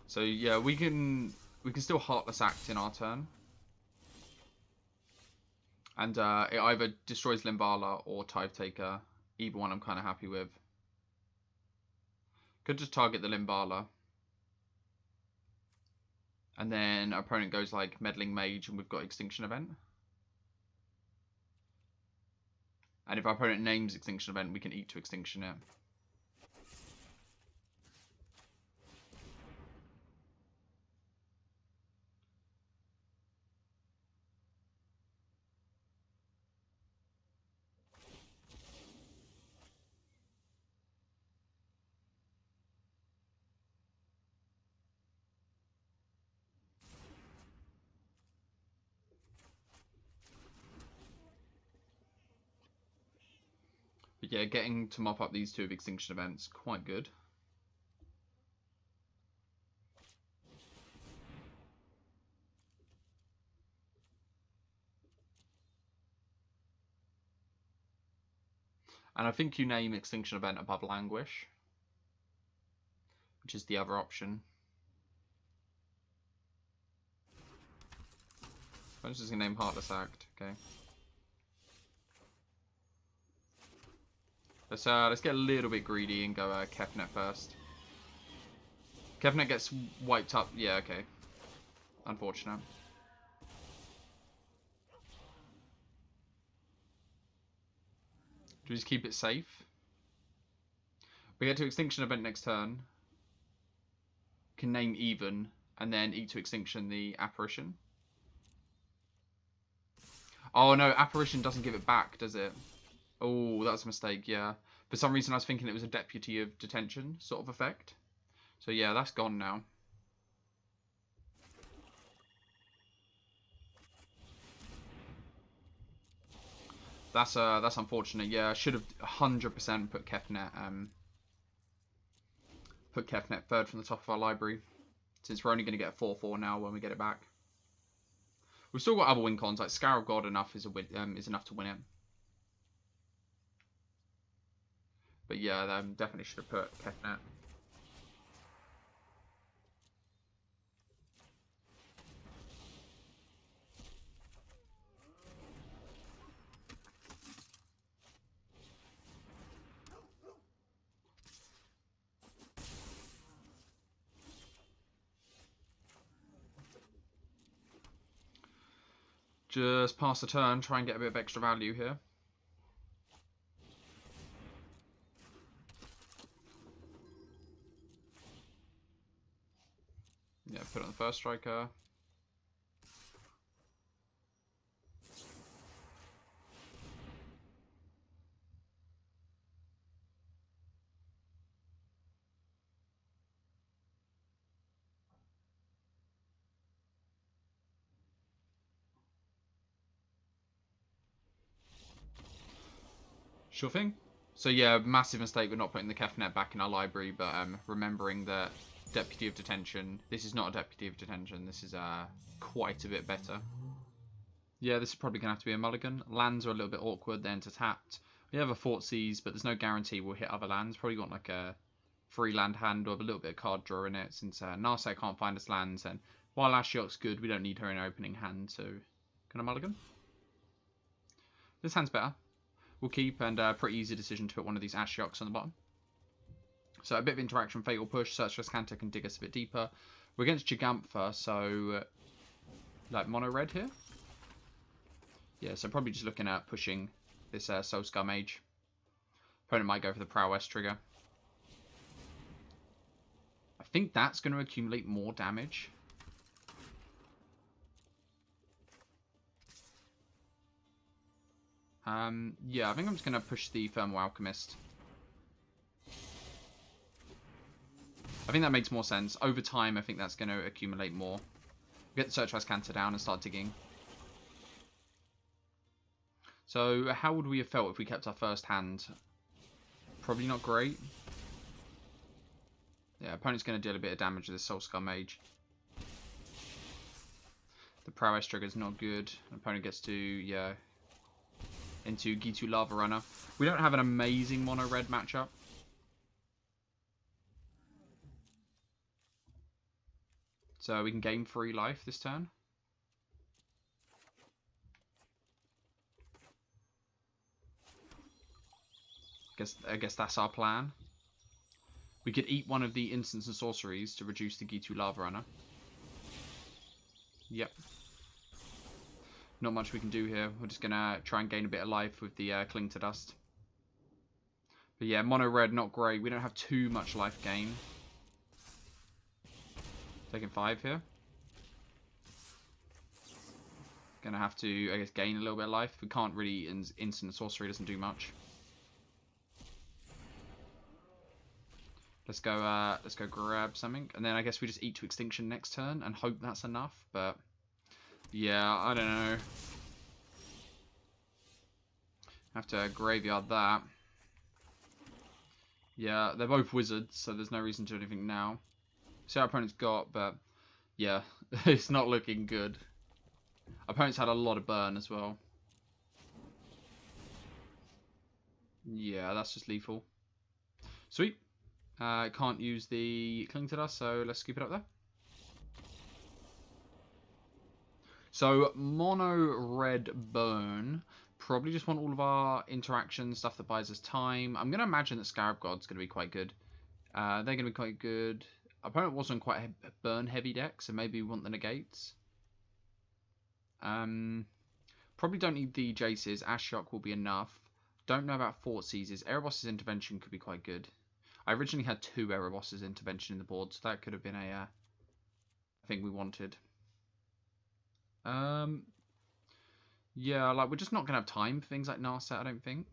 So yeah, we can still Heartless Act in our turn. And it either destroys Limbala or Tithe Taker. Either one I'm kind of happy with. Could just target the Limbala. And then our opponent goes like Meddling Mage and we've got Extinction Event. And if our opponent names Extinction Event, we can eat to extinction it. But yeah, getting to mop up these two of Extinction Events, quite good. And I think you name Extinction Event above Languish, which is the other option. I'm just going to name Heartless Act, okay. Let's get a little bit greedy and go Kefnet first. Kefnet gets wiped up. Yeah, okay. Unfortunate. Do we just keep it safe? We get to Extinction Event next turn. Can name Even and then eat to extinction the Apparition. Oh no, Apparition doesn't give it back, does it? Oh, that's a mistake, yeah. For some reason I was thinking it was a Deputy of Detention sort of effect. So yeah, that's gone now. That's unfortunate. Yeah, I should have 100% put Kefnet third from the top of our library, since we're only going to get a 4/4 now when we get it back. We've still got other win cons, like Scarab God enough is enough to win it. But yeah, definitely should have put Kefnet. Just pass the turn, try and get a bit of extra value here. Yeah, put it on the first striker. Sure thing. So yeah, massive mistake with not putting the Kefnet back in our library, but remembering that Deputy of Detention, this is not a Deputy of Detention, this is quite a bit better. Yeah, this is probably going to have to be a mulligan. Lands are a little bit awkward, then to tapped. We have a Thoughtseize, but there's no guarantee we'll hit other lands. Probably got like a 3-land hand with a little bit of card draw in it, since Narset can't find us lands, and while Ashiok's good, we don't need her in our opening hand, so can I mulligan? This hand's better. We'll keep, and pretty easy decision to put one of these Ashioks on the bottom. So a bit of interaction, Fatal Push, Search for Scanter can dig us a bit deeper. We're against Gigantha, so like mono red here. Yeah, so probably just looking at pushing this Soulscar Mage. Opponent might go for the Prowess trigger. I think that's going to accumulate more damage. Yeah, I think I'm just going to push the Thermal Alchemist. I think that makes more sense. Over time, I think that's going to accumulate more. Get the Search for Scanter down and start digging. So how would we have felt if we kept our first hand? Probably not great. Yeah, opponent's going to deal a bit of damage with this Soulscar Mage. The prowess trigger is not good. Opponent gets to, yeah, into Gitu Lava Runner. We don't have an amazing mono red matchup. So we can gain 3 life this turn. I guess that's our plan. We could eat one of the instants and sorceries to reduce the Gitu Lava Runner. Yep. Not much we can do here. We're just going to try and gain a bit of life with the Cling to Dust. But yeah, mono red, not great. We don't have too much life gain. Taking 5 here. Gonna have to, I guess, gain a little bit of life. We can't really, instant sorcery doesn't do much. Let's go grab something, and then I guess we just eat to extinction next turn and hope that's enough. But yeah, I don't know. Have to graveyard that. Yeah, they're both wizards, so there's no reason to do anything now. See how our opponent's got, but yeah, it's not looking good. Opponent's had a lot of burn as well. Yeah, that's just lethal. Sweet. Can't use the Cling to Dust, so let's scoop it up there. So, mono red burn. Probably just want all of our interaction stuff that buys us time. I'm going to imagine that Scarab God's going to be quite good. They're going to be quite good. Opponent wasn't quite a burn heavy deck, so maybe we want the negates. Probably don't need the Jaces. Ashiok will be enough. Don't know about Four.Vs. Erebos' intervention could be quite good. I originally had 2 Erebos' intervention in the board, so that could have been a thing we wanted. Yeah, like we're just not gonna have time for things like Narset, I don't think.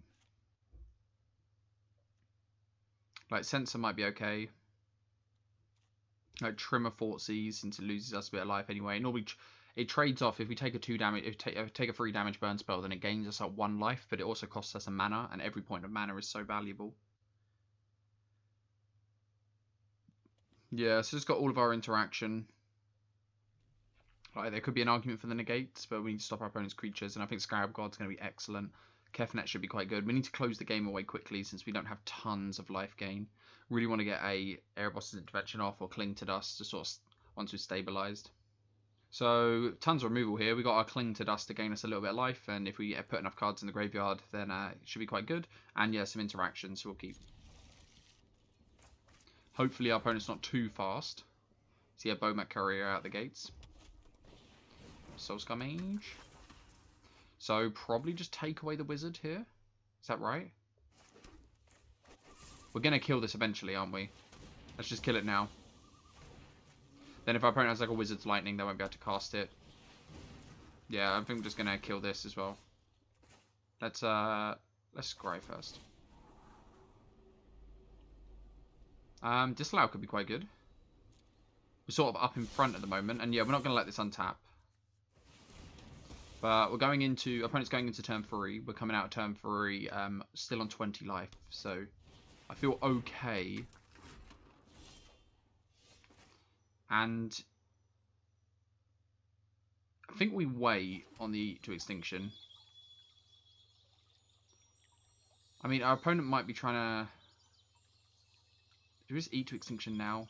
Like Sensor might be okay. Like Trimmer Four.Vs since it loses us a bit of life anyway. Normally it trades off if we take a 2 damage, if we take a 3 damage burn spell, then it gains us like 1 life, but it also costs us a mana, and every point of mana is so valuable. Yeah, so it's got all of our interaction. Like, there could be an argument for the negates, but we need to stop our opponent's creatures, and I think Scarab God's going to be excellent. Kefnet should be quite good. We need to close the game away quickly since we don't have tons of life gain. Really want to get a Erebos' intervention off or Cling to Dust to sort of once we've stabilised. So, tons of removal here. We got our Cling to Dust to gain us a little bit of life, and if we put enough cards in the graveyard, then it should be quite good. And yeah, some interaction, so we'll keep. Hopefully our opponent's not too fast. See a Bomat Courier out the gates. Soulscar Mage. So probably just take away the wizard here. Is that right? We're going to kill this eventually, aren't we? Let's just kill it now. Then if our opponent has like a wizard's lightning, they won't be able to cast it. Yeah, I think we're just going to kill this as well. Let's scry first. Disallow could be quite good. We're sort of up in front at the moment, and yeah, we're not going to let this untap. But we're going into, opponent's going into turn 3. We're coming out of turn 3, still on 20 life, so I feel okay. And I think we wait on the to extinction. I mean, our opponent might be trying to. Do we just eat to extinction now?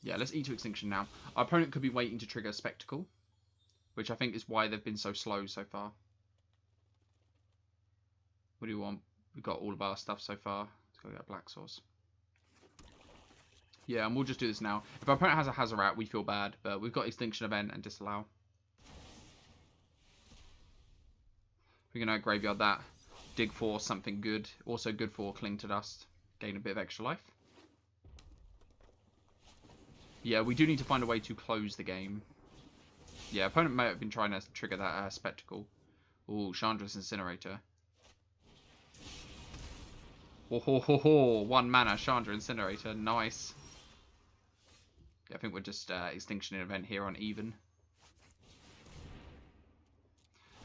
Yeah, let's eat to extinction now. Our opponent could be waiting to trigger Spectacle, which I think is why they've been so slow so far. What do you want? We've got all of our stuff so far. Let's go get Black Source. Yeah, and we'll just do this now. If our opponent has a Hazoret, we feel bad, but we've got Extinction Event and Disallow. We're going to graveyard that. Dig for something good. Also good for Cling to Dust. Gain a bit of extra life. Yeah, we do need to find a way to close the game. Yeah, opponent may have been trying to trigger that Spectacle. Ooh, Chandra's Incinerator. Oh ho ho ho! 1 mana, Chandra Incinerator. Nice. Yeah, I think we're just Extinction Event here on even.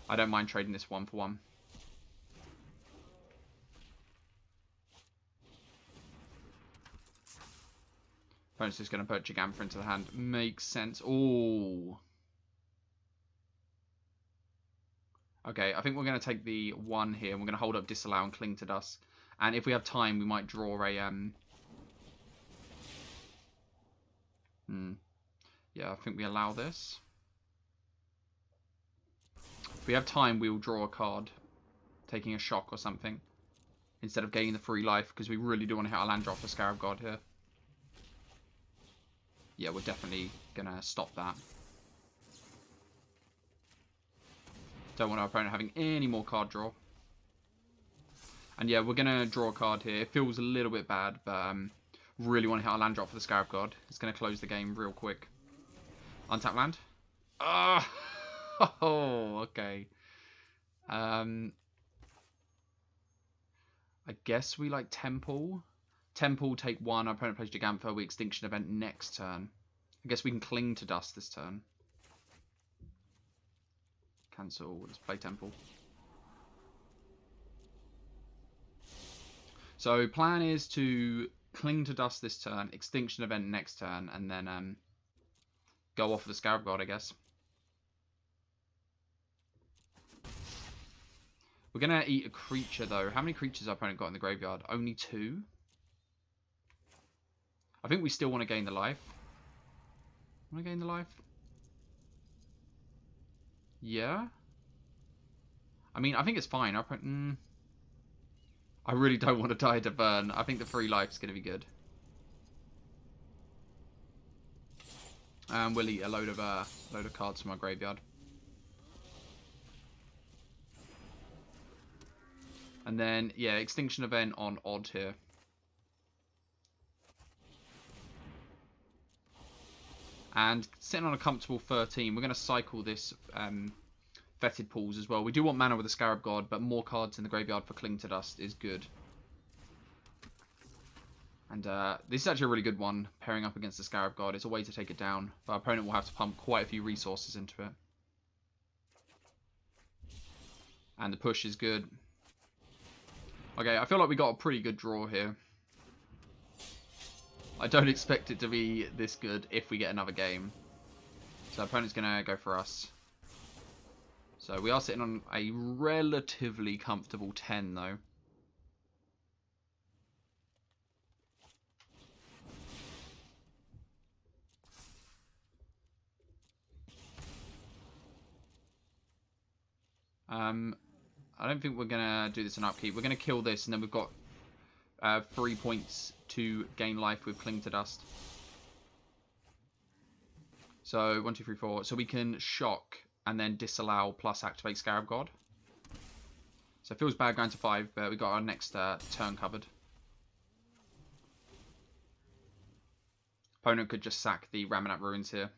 I don't mind trading this 1 for 1. Opponent's just going to put Gigantha into the hand. Makes sense. Oh. Okay, I think we're going to take the 1 here. And we're going to hold up Disallow and Cling to Dust. And if we have time, we might draw a... Yeah, I think we allow this. If we have time, we will draw a card. Taking a shock or something. Instead of gaining the free life. Because we really do want to hit our land drop for Scarab God here. Yeah, we're definitely going to stop that. Don't want our opponent having any more card draw. And yeah, we're going to draw a card here. It feels a little bit bad, but really want to hit our land drop for the Scarab God. It's going to close the game real quick. Untap land. Ah! Oh, okay. I guess we like Temple. Temple, take 1. Our opponent plays Gigantha. We Extinction Event next turn. I guess we can Cling to Dust this turn. Cancel. Let's play Temple. So plan is to Cling to Dust this turn, Extinction Event next turn, and then go off of the Scarab God, I guess. We're going to eat a creature, though. How many creatures our opponent got in the graveyard? Only 2? I think we still want to gain the life. Want to gain the life? Yeah? I mean, I think it's fine. I really don't want to die to burn. I think the free life's going to be good. And we'll eat a load of cards from our graveyard. And then, yeah, Extinction Event on Odd here. And sitting on a comfortable 13, we're going to cycle this Fetid Pools as well. We do want mana with the Scarab God, but more cards in the graveyard for Cling to Dust is good. And this is actually a really good one, pairing up against the Scarab God. It's a way to take it down, but our opponent will have to pump quite a few resources into it. And the push is good. Okay, I feel like we got a pretty good draw here. I don't expect it to be this good if we get another game. So our opponent's going to go for us. So we are sitting on a relatively comfortable 10 though. I don't think we're going to do this in upkeep. We're going to kill this and then we've got 3 points to gain life with Cling to Dust. So 1, 2, 3, 4. So we can shock and then disallow plus activate Scarab God. So it feels bad going to 5, but we got our next turn covered. Opponent could just sack the Ramunap Ruins here.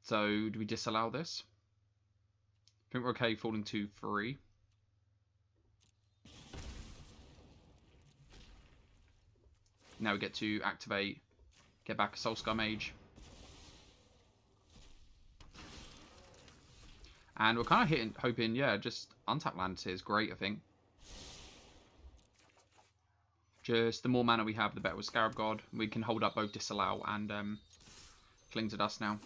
So do we disallow this? I think we're okay falling to 3. Now we get to activate, get back a Soulscar Mage. And we're kind of hoping, yeah, just untap lands here is great, I think. Just the more mana we have, the better with Scarab God. We can hold up both Disallow and Cling to Dust now.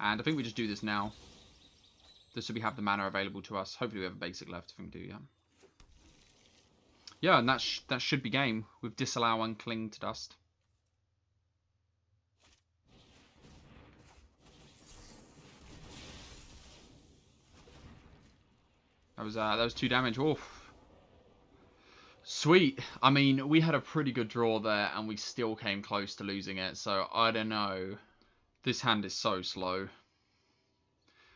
And I think we just do this now. Just so we have the mana available to us. Hopefully we have a basic left. I think we do, yeah. Yeah, and that should be game with Disallow and Cling to Dust. That was 2 damage. Oof. Sweet. I mean, we had a pretty good draw there, and we still came close to losing it. So I don't know. This hand is so slow.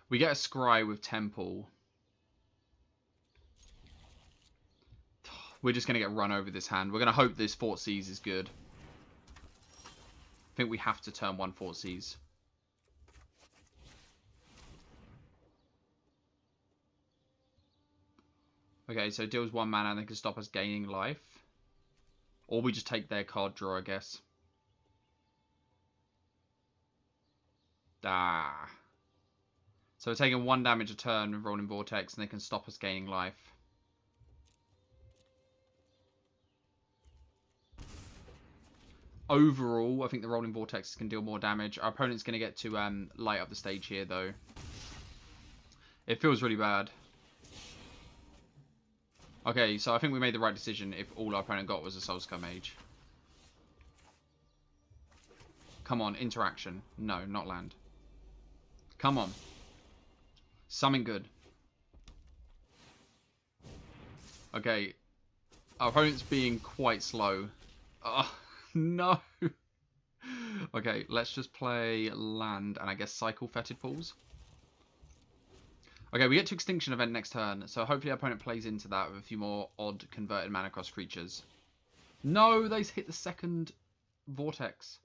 We get a Scry with Temple. We're just going to get run over this hand. We're going to hope this Four.Vs is good. I think we have to turn 1 Four.Vs. Okay, so it deals 1 mana and they can stop us gaining life. Or we just take their card draw, I guess. Ah. So we're taking 1 damage a turn with Rolling Vortex, and they can stop us gaining life. Overall, I think the Rolling Vortex can deal more damage. Our opponent's going to get to light up the stage here, though. It feels really bad. Okay, so I think we made the right decision if all our opponent got was a Soulscar Mage. Come on, interaction. No, not land. Come on. Something good. Okay. Our opponent's being quite slow. Oh, no. Okay, let's just play land and I guess cycle Fetid Pools. Okay, we get to Extinction Event next turn, so hopefully our opponent plays into that with a few more odd converted mana cross creatures. No, they hit the second Vortex.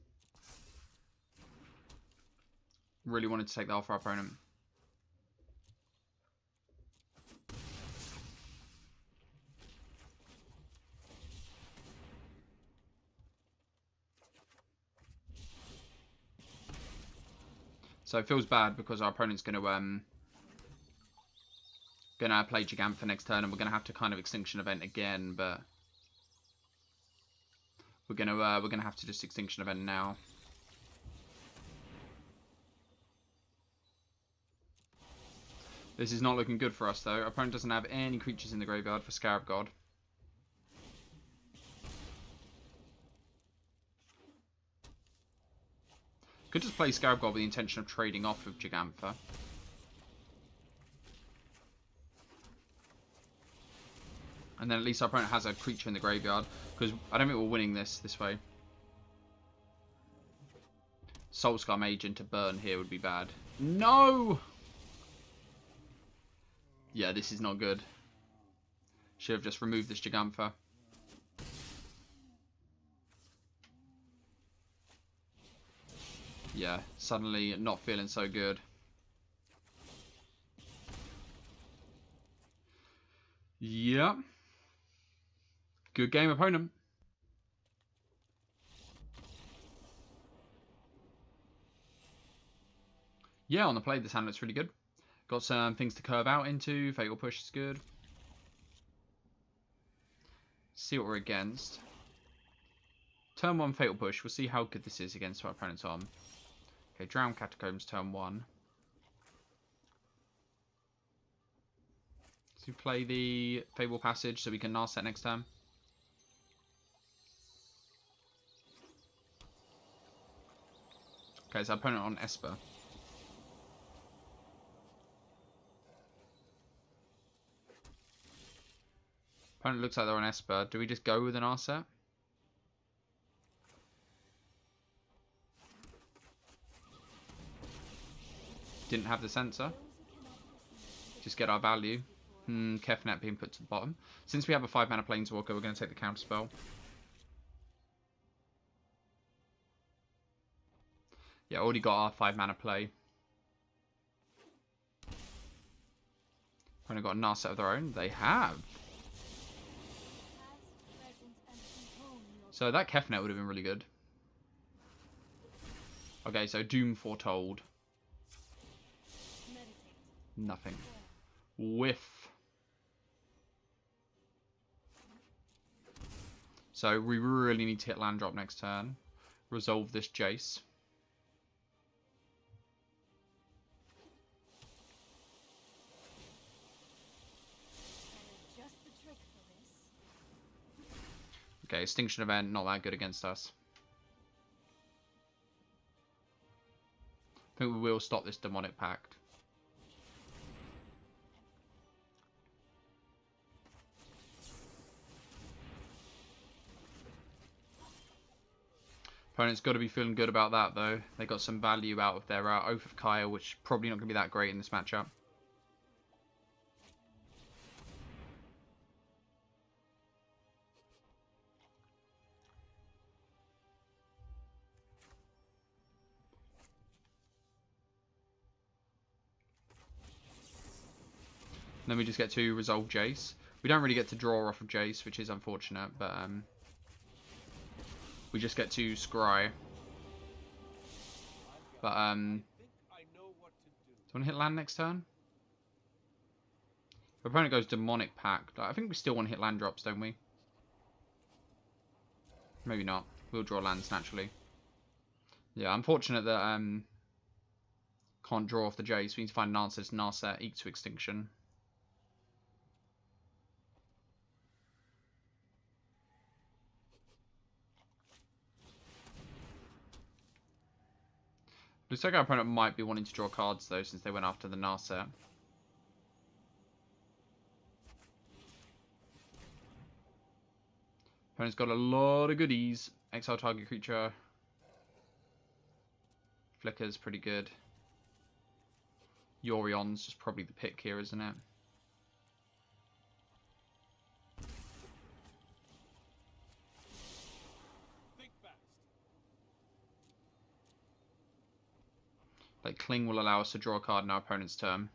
Really wanted to take that off our opponent. So it feels bad because our opponent's going to play Gigantha next turn, and we're gonna have to kind of Extinction Event again, but we're gonna have to just Extinction Event now. This is not looking good for us though. Our opponent doesn't have any creatures in the graveyard for Scarab God. Could just play Scarab God with the intention of trading off with Gigantha. And then at least our opponent has a creature in the graveyard. Because I don't think we're winning this way. Soulscar Mage into burn here would be bad. No! Yeah, this is not good. Should have just removed this Gigantha. Yeah, suddenly not feeling so good. Yeah. Good game, opponent. Yeah, on the play, this hand looks really good. Got some things to curve out into. Fatal Push is good. See what we're against. Turn 1 Fatal Push. We'll see how good this is against our opponent's arm. Okay, Drown Catacombs turn 1. So we play the Fable Passage so we can Narset next turn. Okay, so opponent on Esper. Opponent looks like they're on Esper. Do we just go with an Narset? Didn't have the sensor. Just get our value. Kefnet being put to the bottom. Since we have a 5 mana Planeswalker, we're going to take the counter spell. Yeah, already got our 5 mana play. Only got a Narset of their own. They have. So that Kefnet would have been really good. Okay, so Doom Foretold. Nothing. Whiff. So we really need to hit land drop next turn. Resolve this Jace. Okay, Extinction Event, not that good against us. I think we will stop this Demonic Pact. Opponent's got to be feeling good about that, though. They got some value out of their Oath of Kyle, which probably not going to be that great in this matchup. Then we just get to resolve Jace. We don't really get to draw off of Jace, which is unfortunate, but we just get to scry. But Do you want to hit land next turn? If opponent goes Demonic Pact, I think we still want to hit land drops, don't we? Maybe not. We'll draw lands naturally. Yeah, unfortunate that can't draw off the Jace. We need to find an answer to Narset, Eek to Extinction. Looks like our opponent might be wanting to draw cards though, since they went after the Narset. Opponent's got a lot of goodies. Exile target creature. Flicker's pretty good. Yorion's just probably the pick here, isn't it? Think fast. Like, Cling will allow us to draw a card in our opponent's turn.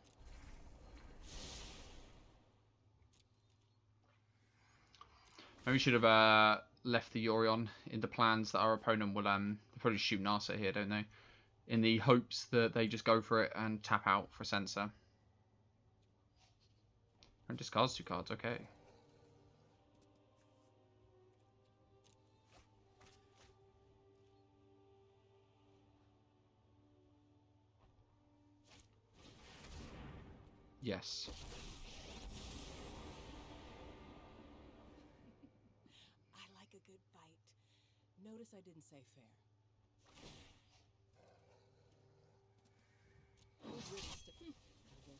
Maybe we should have left the Yorion in the plans that our opponent will probably shoot Narset here, don't they? In the hopes that they just go for it and tap out for Censor. And discards 2 cards, okay. Yes. I like a good fight. Notice I didn't say fair. I won't forget this.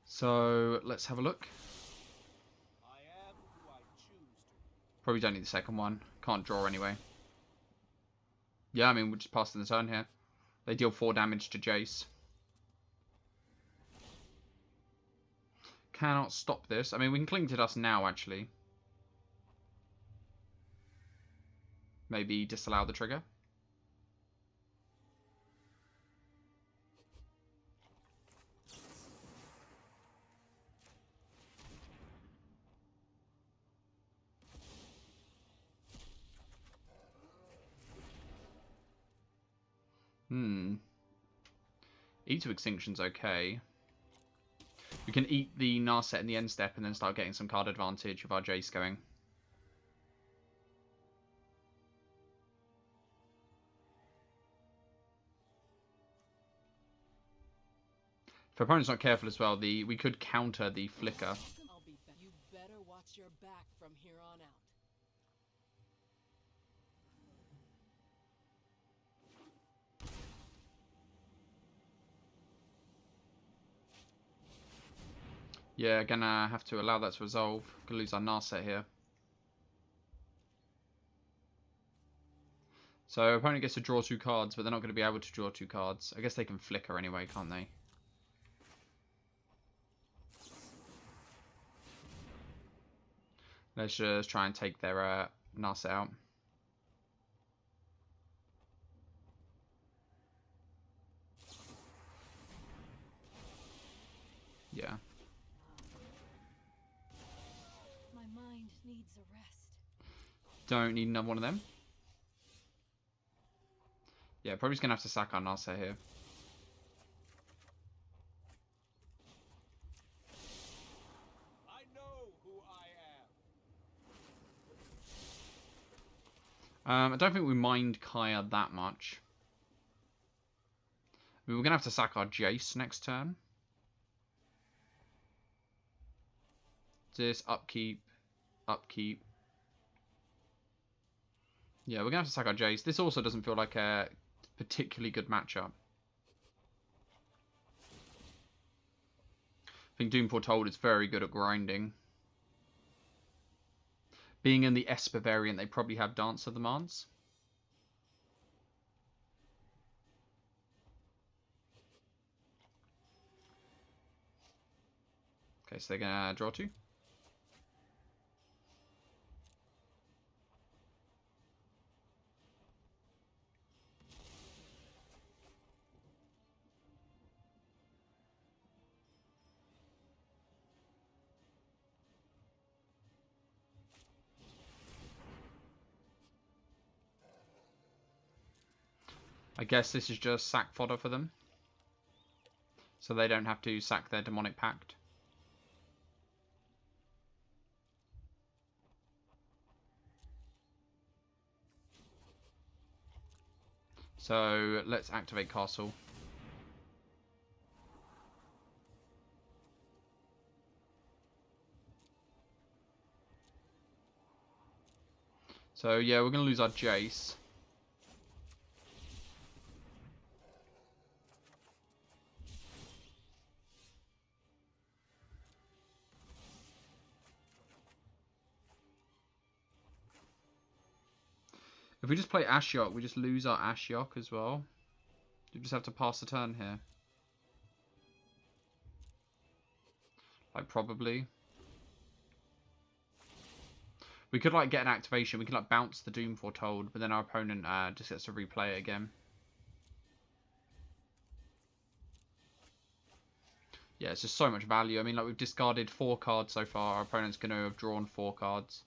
So, let's have a look. I am who I choose to. Probably don't need the second one. Can't draw anyway. Yeah, I mean, we're just passing the turn here. They deal 4 damage to Jace. Cannot stop this. I mean, we can Cling to Dust now, actually. Maybe disallow the trigger. Eat to Extinction's okay. We can eat the Narset in the end step and then start getting some card advantage with our Jace going. If our opponent's not careful as well, we could counter the Flicker. I'll be back. You better watch your back from here on out. Yeah, gonna have to allow that to resolve. Gonna lose our Narset here. So opponent gets to draw 2 cards, but they're not going to be able to draw 2 cards. I guess they can Flicker anyway, can't they? Let's just try and take their Narset out. Yeah. My mind needs a rest. Don't need another one of them. Yeah, probably just going to have to sack our Narset here. I know who I am. I don't think we mind Kaya that much. I mean, we're going to have to sack our Jace next turn. This upkeep, upkeep. Yeah, we're going to have to sack our Jace. This also doesn't feel like a particularly good matchup. I think Doom Foretold is very good at grinding. Being in the Esper variant, they probably have Dancer demands. Okay, so they're going to draw 2. I guess this is just sack fodder for them. So they don't have to sack their Demonic Pact. So let's activate Castle. So yeah, we're going to lose our Jace. If we just play Ashiok, we just lose our Ashiok as well. You just have to pass the turn here. Like, probably. We could, like, get an activation. We could, like, bounce the Doom Foretold, but then our opponent just gets to replay it again. Yeah, it's just so much value. I mean, like, we've discarded 4 cards so far. Our opponent's going to have drawn 4 cards.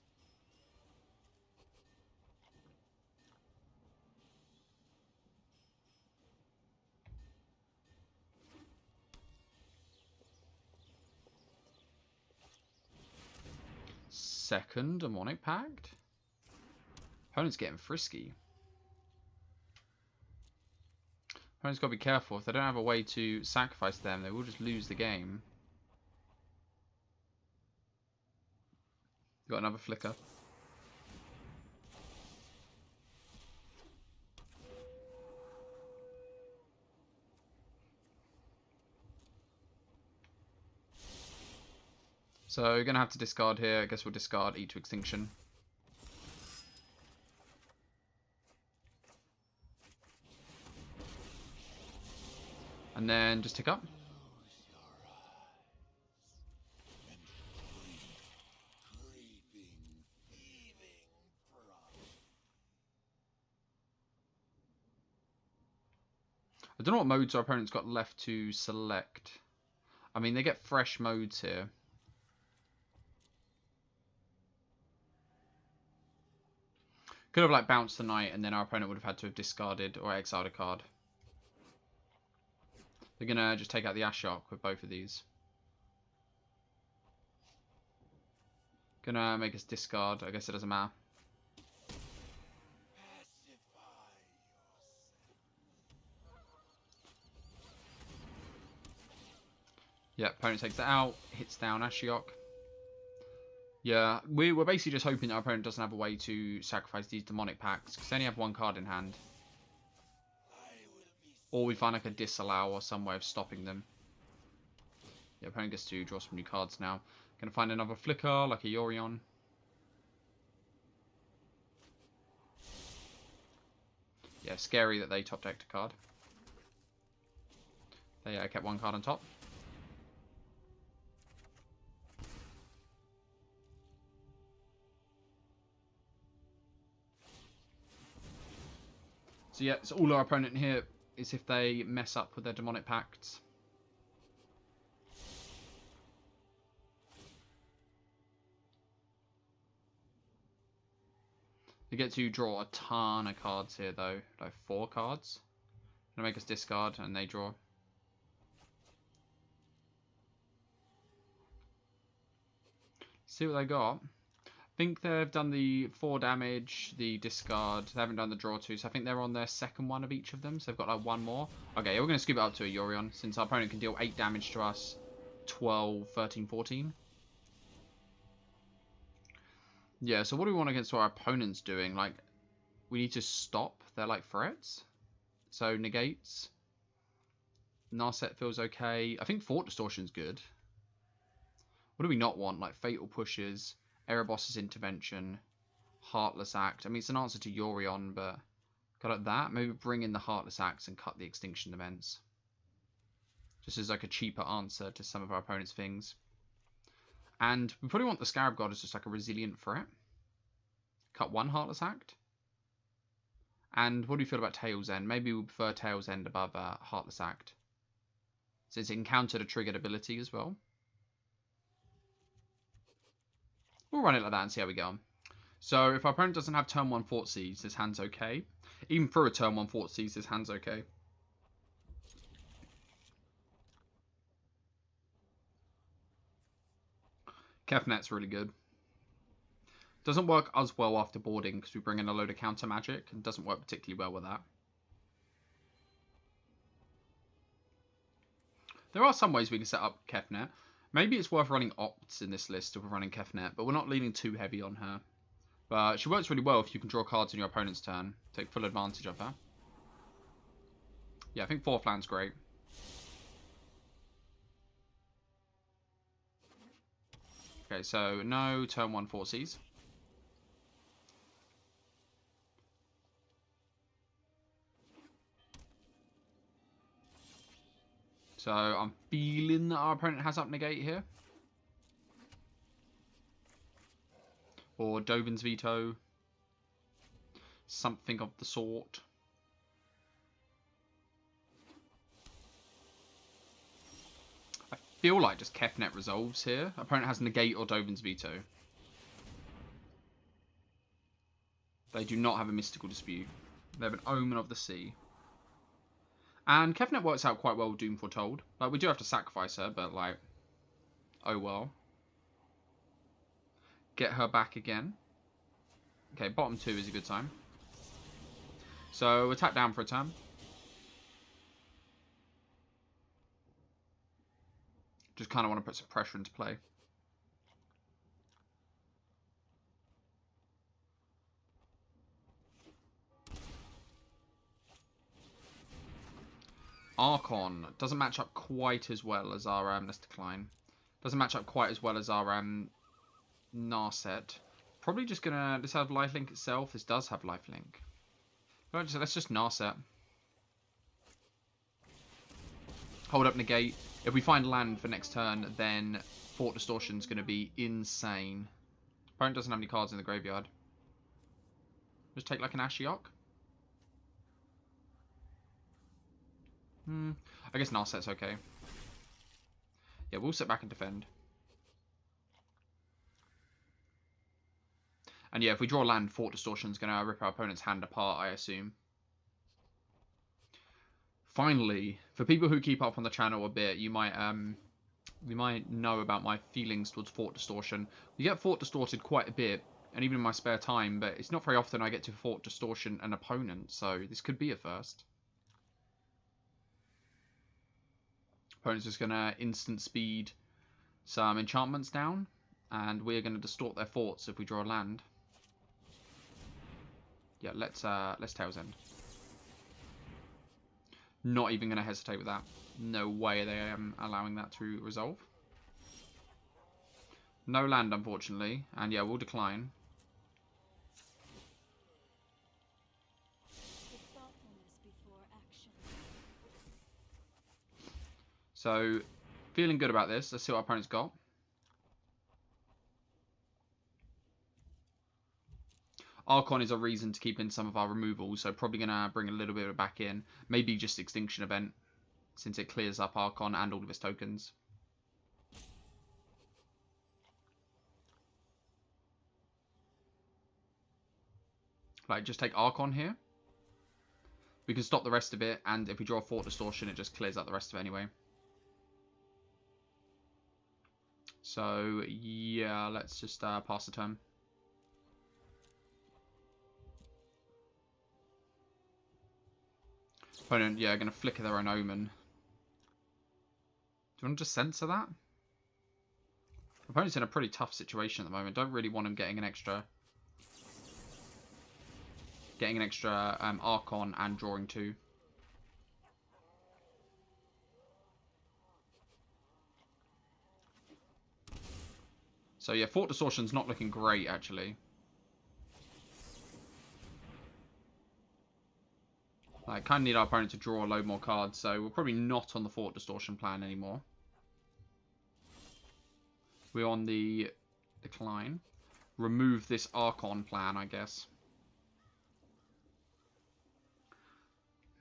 Second Demonic Pact. Opponent's getting frisky. Opponent's got to be careful. If they don't have a way to sacrifice them, they will just lose the game. Got another flicker. So you're going to have to discard here. I guess we'll discard Eat to Extinction. And then just tick up. I don't know what modes our opponent's got left to select. I mean, they get fresh modes here. Could have like bounced the knight and then our opponent would have had to have discarded or exiled a card. They're going to just take out the Ashiok with both of these. Gonna make us discard. I guess it doesn't matter. Yeah, opponent takes that out. Hits down Ashiok. Yeah, we're basically just hoping that our opponent doesn't have a way to sacrifice these Demonic Pacts, because they only have 1 card in hand. Or we find like a disallow or some way of stopping them. Yeah, opponent gets to draw some new cards now. Gonna find another flicker, like a Yorion. Yeah, scary that they top decked a card. They kept 1 card on top. So yeah, so all our opponent here is if they mess up with their Demonic Pacts. They get to draw a ton of cards here though, like 4 cards. Gonna make us discard and they draw. See what they got. I think they've done the 4 damage, the discard. They haven't done the draw 2, so I think they're on their second one of each of them. So they've got like 1 more. Okay, we're going to scoop it up to a Yorion, since our opponent can deal 8 damage to us. 12, 13, 14. Yeah, so what do we want against what our opponent's doing? Like, we need to stop their like threats. So negates. Narset feels okay. I think Fort Distortion's good. What do we not want? Like Fatal Pushes. Erebos' Intervention, Heartless Act. I mean, it's an answer to Yorion, but got like that. Maybe bring in the Heartless Acts and cut the Extinction Events. Just as like a cheaper answer to some of our opponent's things. And we probably want the Scarab God as just like a resilient threat. Cut 1 Heartless Act. And what do you feel about Tail's End? Maybe we prefer Tail's End above Heartless Act. Since it encountered a triggered ability as well. We'll run it like that and see how we go on. So if our opponent doesn't have turn 1 Thoughtseize, this hand's okay. Even through a turn 1 Four.Vs, this hand's okay. Kefnet's really good. Doesn't work as well after boarding because we bring in a load of counter magic, and doesn't work particularly well with that. There are some ways we can set up Kefnet. Maybe it's worth running Opts in this list if we're running Kefnet, but we're not leaning too heavy on her. But she works really well if you can draw cards in your opponent's turn. Take full advantage of her. Yeah, I think 4th land's great. Okay, so no turn 1 Four.Vs. So I'm feeling that our opponent has up negate here. Or Dovin's Veto. Something of the sort. I feel like just Kefnet resolves here. Opponent has negate or Dovin's Veto. They do not have a mystical dispute. They have an Omen of the Sea. And Kefnet works out quite well with Doom Foretold. Like, we do have to sacrifice her, but, like, oh well. Get her back again. Okay, bottom 2 is a good time. So, we're tapped down for a turn. Just kind of want to put some pressure into play. Archon doesn't match up quite as well as our let's decline. Doesn't match up quite as well as our Narset. Probably just gonna this have lifelink itself. This does have lifelink. Let's just Narset. Hold up negate. If we find land for next turn, then Fort Distortion's gonna be insane. Opponent doesn't have any cards in the graveyard. Just take like an Ashiok. I guess Narset's okay. Yeah, we'll sit back and defend. And yeah, if we draw land, Fort Distortion's going to rip our opponent's hand apart, I assume. Finally, for people who keep up on the channel a bit, you might know about my feelings towards Fort Distortion. We get Fort Distorted quite a bit, and even in my spare time, but it's not very often I get to Fort Distortion an opponent, so this could be a first. Opponent's just going to instant speed some enchantments down, and we're going to distort their forts if we draw a land. Yeah, let's Tails End. Not even going to hesitate with that. No way they am allowing that to resolve. No land, unfortunately, and yeah, we'll decline. So, feeling good about this. Let's see what our opponent's got. Archon is a reason to keep in some of our removals, so probably going to bring a little bit of it back in. Maybe just Extinction Event, since it clears up Archon and all of his tokens. Like, just take Archon here. We can stop the rest of it, and if we draw Fort Distortion, it just clears up the rest of it anyway. So, yeah, let's just pass the turn. Opponent, yeah, going to flicker their own Omen. Do you want to just censor that? Opponent's in a pretty tough situation at the moment. Don't really want him getting an extra... Archon and drawing 2. So yeah, Fort Distortion's not looking great, actually. I kind of need our opponent to draw a load more cards, so we're probably not on the Fort Distortion plan anymore. We're on the decline. Remove this Archon plan, I guess.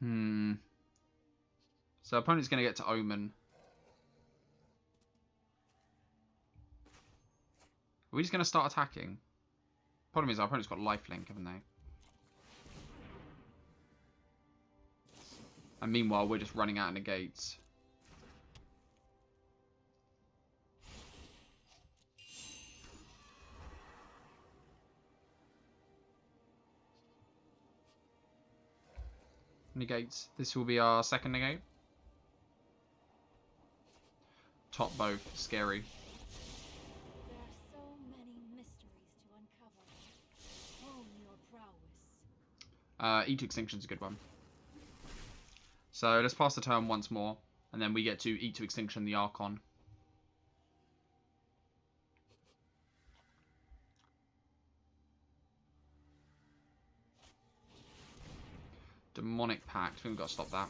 So opponent's going to get to Omen. Are we just going to start attacking? Problem is our opponent's got lifelink, haven't they? And meanwhile, we're just running out of negates. Negates. This will be our second negate. Top both. Scary. There are so many mysteries to uncover. Hone your prowess. Eat to Extinction's a good one. So let's pass the turn once more, and then we get to Eat to Extinction the Archon. Demonic Pact. I think we've got to stop that.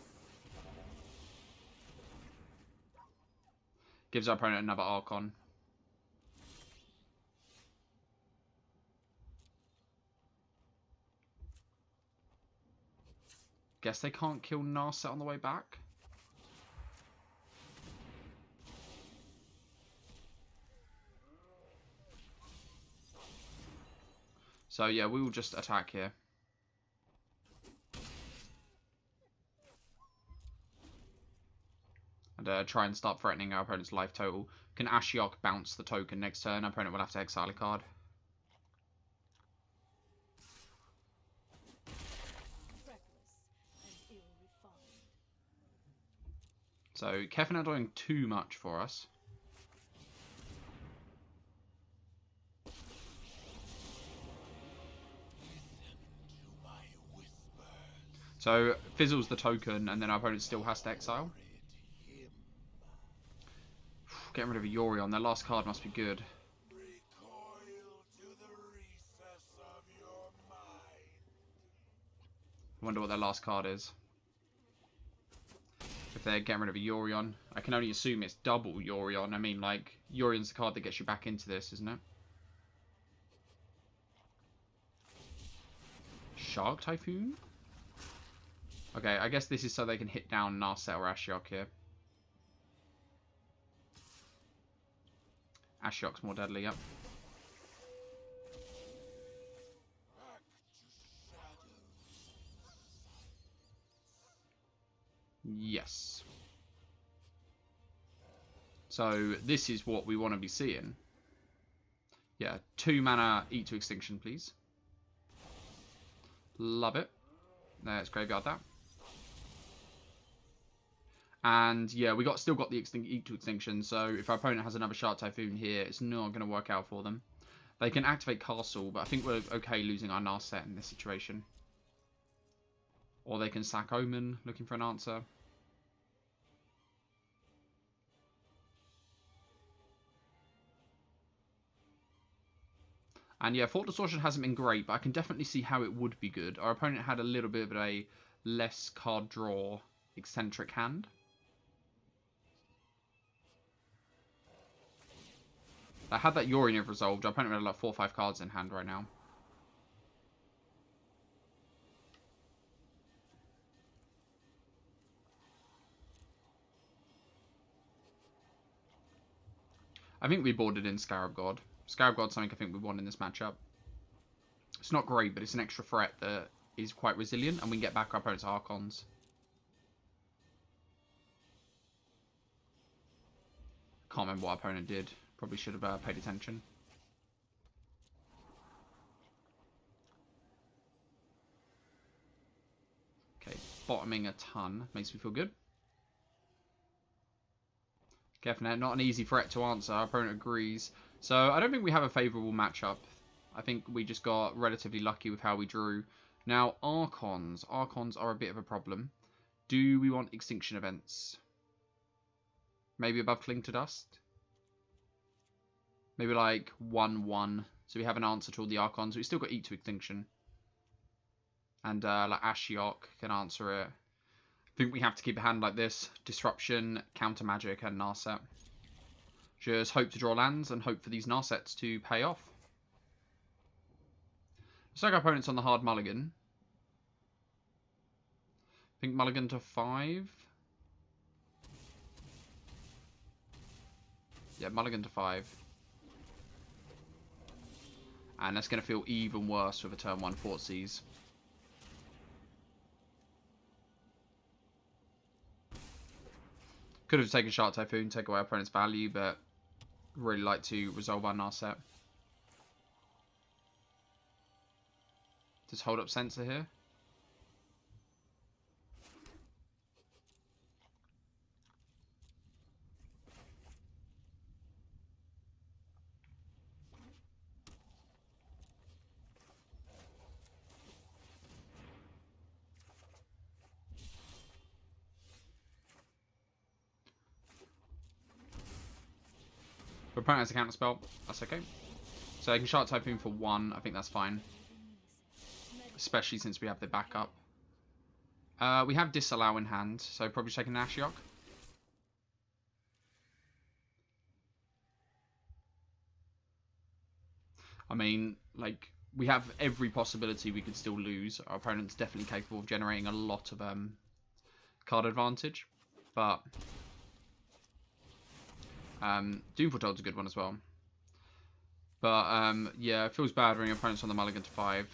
Gives our opponent another Archon. Guess they can't kill Narset on the way back. So yeah, we will just attack here. And try and start threatening our opponent's life total. Can Ashiok bounce the token next turn? Our opponent will have to exile a card. So Kevin not doing too much for us. So fizzles the token, and then our opponent still has to exile. Getting rid of a Yorion. Their last card must be good. I wonder what their last card is. If they're getting rid of a Yorion. I can only assume it's double Yorion. I mean, like, Yorion's the card that gets you back into this, isn't it? Shark Typhoon? Okay, I guess this is so they can hit down Narset or Ashiok here. Ashiok's more deadly, yep. Yes. So this is what we want to be seeing. Yeah, 2 mana, Eat to Extinction, please. Love it. Let's graveyard that. And yeah, we still got the Eat to Extinction, so if our opponent has another Shark Typhoon here, it's not going to work out for them. They can activate Castle, but I think we're okay losing our Narset in this situation. Or they can sack Omen, looking for an answer. And yeah, Fort Distortion hasn't been great, but I can definitely see how it would be good. Our opponent had a little bit of a less card draw eccentric hand. I had that Yorion resolved. Our opponent had like 4 or 5 cards in hand right now. I think we boarded in Scarab God. Scarab God's something I think we won in this matchup. It's not great, but it's an extra threat that is quite resilient, and we can get back our opponent's Archons. Can't remember what our opponent did. Probably should have paid attention. Okay, bottoming a ton. Makes me feel good. Definitely not an easy threat to answer. Our opponent agrees. So I don't think we have a favourable matchup. I think we just got relatively lucky with how we drew. Now, Archons. Archons are a bit of a problem. Do we want Extinction Events? Maybe above Cling to Dust? Maybe like 1-1. So we have an answer to all the Archons. We still got Eat to Extinction. And like Ashiok can answer it. I think we have to keep a hand like this. Disruption, Counter Magic, and Narset. Just hope to draw lands and hope for these Narsets to pay off. Looks like our opponent's on the hard mulligan. I think mulligan to 5. Yeah, mulligan to 5. And that's going to feel even worse with a turn 1 Four.Vs. Could have taken Shark Typhoon, take away our opponent's value, but really like to resolve our Narset. Does hold up Sensor here? If opponent has a counter spell, that's okay. So I can Shark Typhoon for 1, I think that's fine. Especially since we have the backup. We have Disallow in hand, so probably taking an Ashiok. I mean, like, we have every possibility we could still lose. Our opponent's definitely capable of generating a lot of card advantage. But Doom Foretold's a good one as well. But yeah, it feels bad when your opponent's on the mulligan to 5.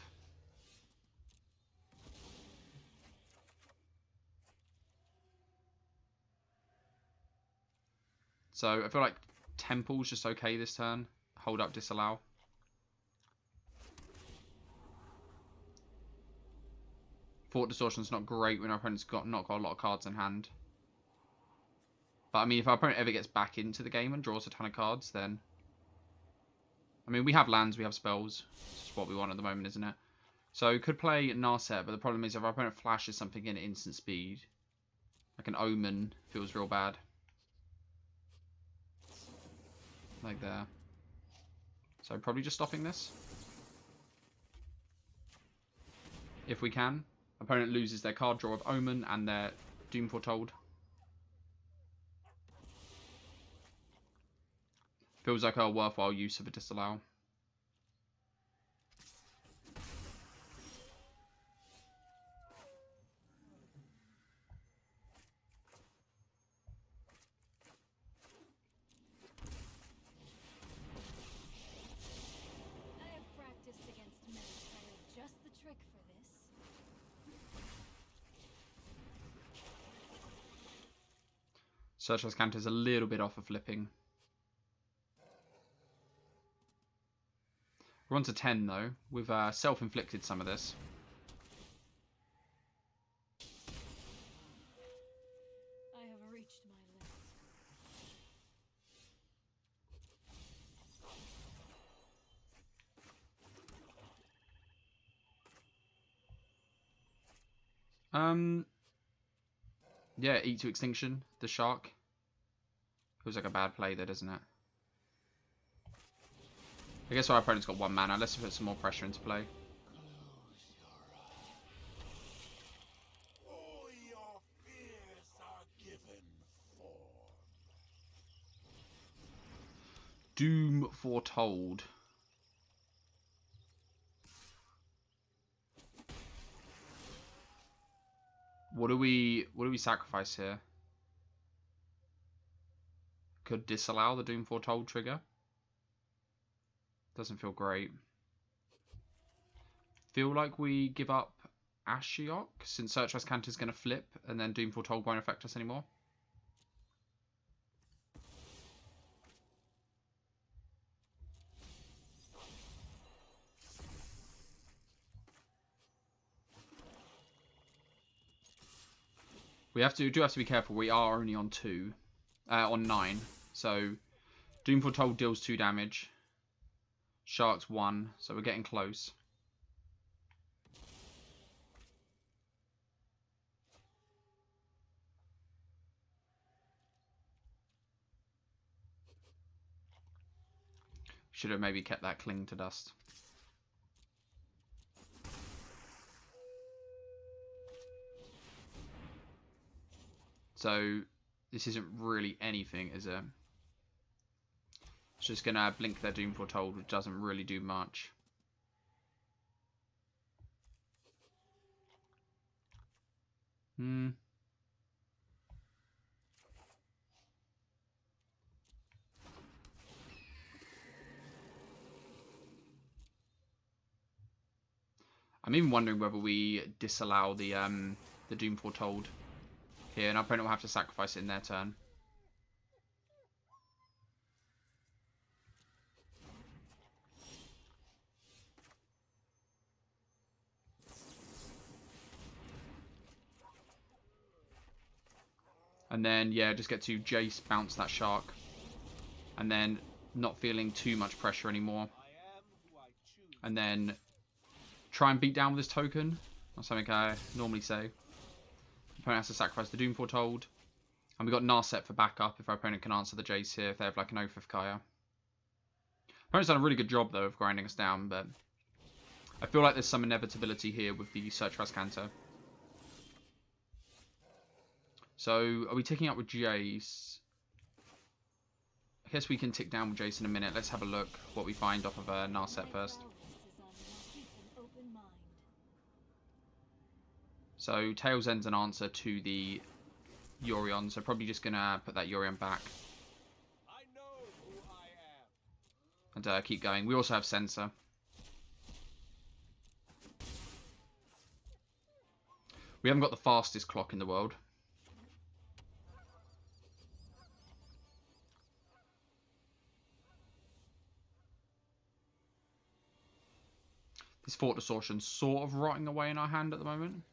So I feel like Temple's just okay this turn. Hold up, Disallow. Fort Distortion's not great when our opponent's not got a lot of cards in hand. But I mean, if our opponent ever gets back into the game and draws a ton of cards, then... I mean, we have lands, we have spells. It's just what we want at the moment, isn't it? So, could play Narset, but the problem is if our opponent flashes something in at instant speed, like an Omen, feels real bad. Like there. So, probably just stopping this. If we can. Opponent loses their card draw of Omen and their Doom Foretold. Feels like a worthwhile use of a Disallow. I have practiced against men that are just the trick for this. Searchlight Canter's a little bit off of flipping. We're on to 10 though. We've self-inflicted some of this. I have reached my limit. Yeah, Eat to Extinction, the shark. Feels like a bad play there, doesn't it? I guess our opponent's got 1 mana. Let's put some more pressure into play. All your fears are given form. Doom Foretold. What do we sacrifice here? Could disallow the Doom Foretold trigger. Doesn't feel great. Feel like we give up Ashiok since Searchlight Canter's going to flip and then Doom Foretold won't affect us anymore. We do have to be careful. We are only on 9. So Doom Foretold deals 2 damage. Shark's 1, so we're getting close. Should have maybe kept that Cling to Dust. So this isn't really anything, is it? It's just going to blink their Doom Foretold, which doesn't really do much. I'm even wondering whether we disallow the Doom Foretold here, and our opponent will have to sacrifice it in their turn. And then, yeah, just get to Jace, bounce that Shark. And then not feeling too much pressure anymore. And then try and beat down with this token. That's something I normally say. Opponent has to sacrifice the Doom Foretold. And we got Narset for backup if our opponent can answer the Jace here, if they have like an Oath of Kaya. Opponent's done a really good job though of grinding us down, but I feel like there's some inevitability here with the Search Canto. So, are we ticking up with Jace? I guess we can tick down with Jace in a minute. Let's have a look what we find off of Narset first. So, Tails End's an answer to the Yorion, so probably just gonna put that Yorion back. I know who I am. And keep going. We also have Sensor. We haven't got the fastest clock in the world. This Fort Distortion's sort of rotting away in our hand at the moment.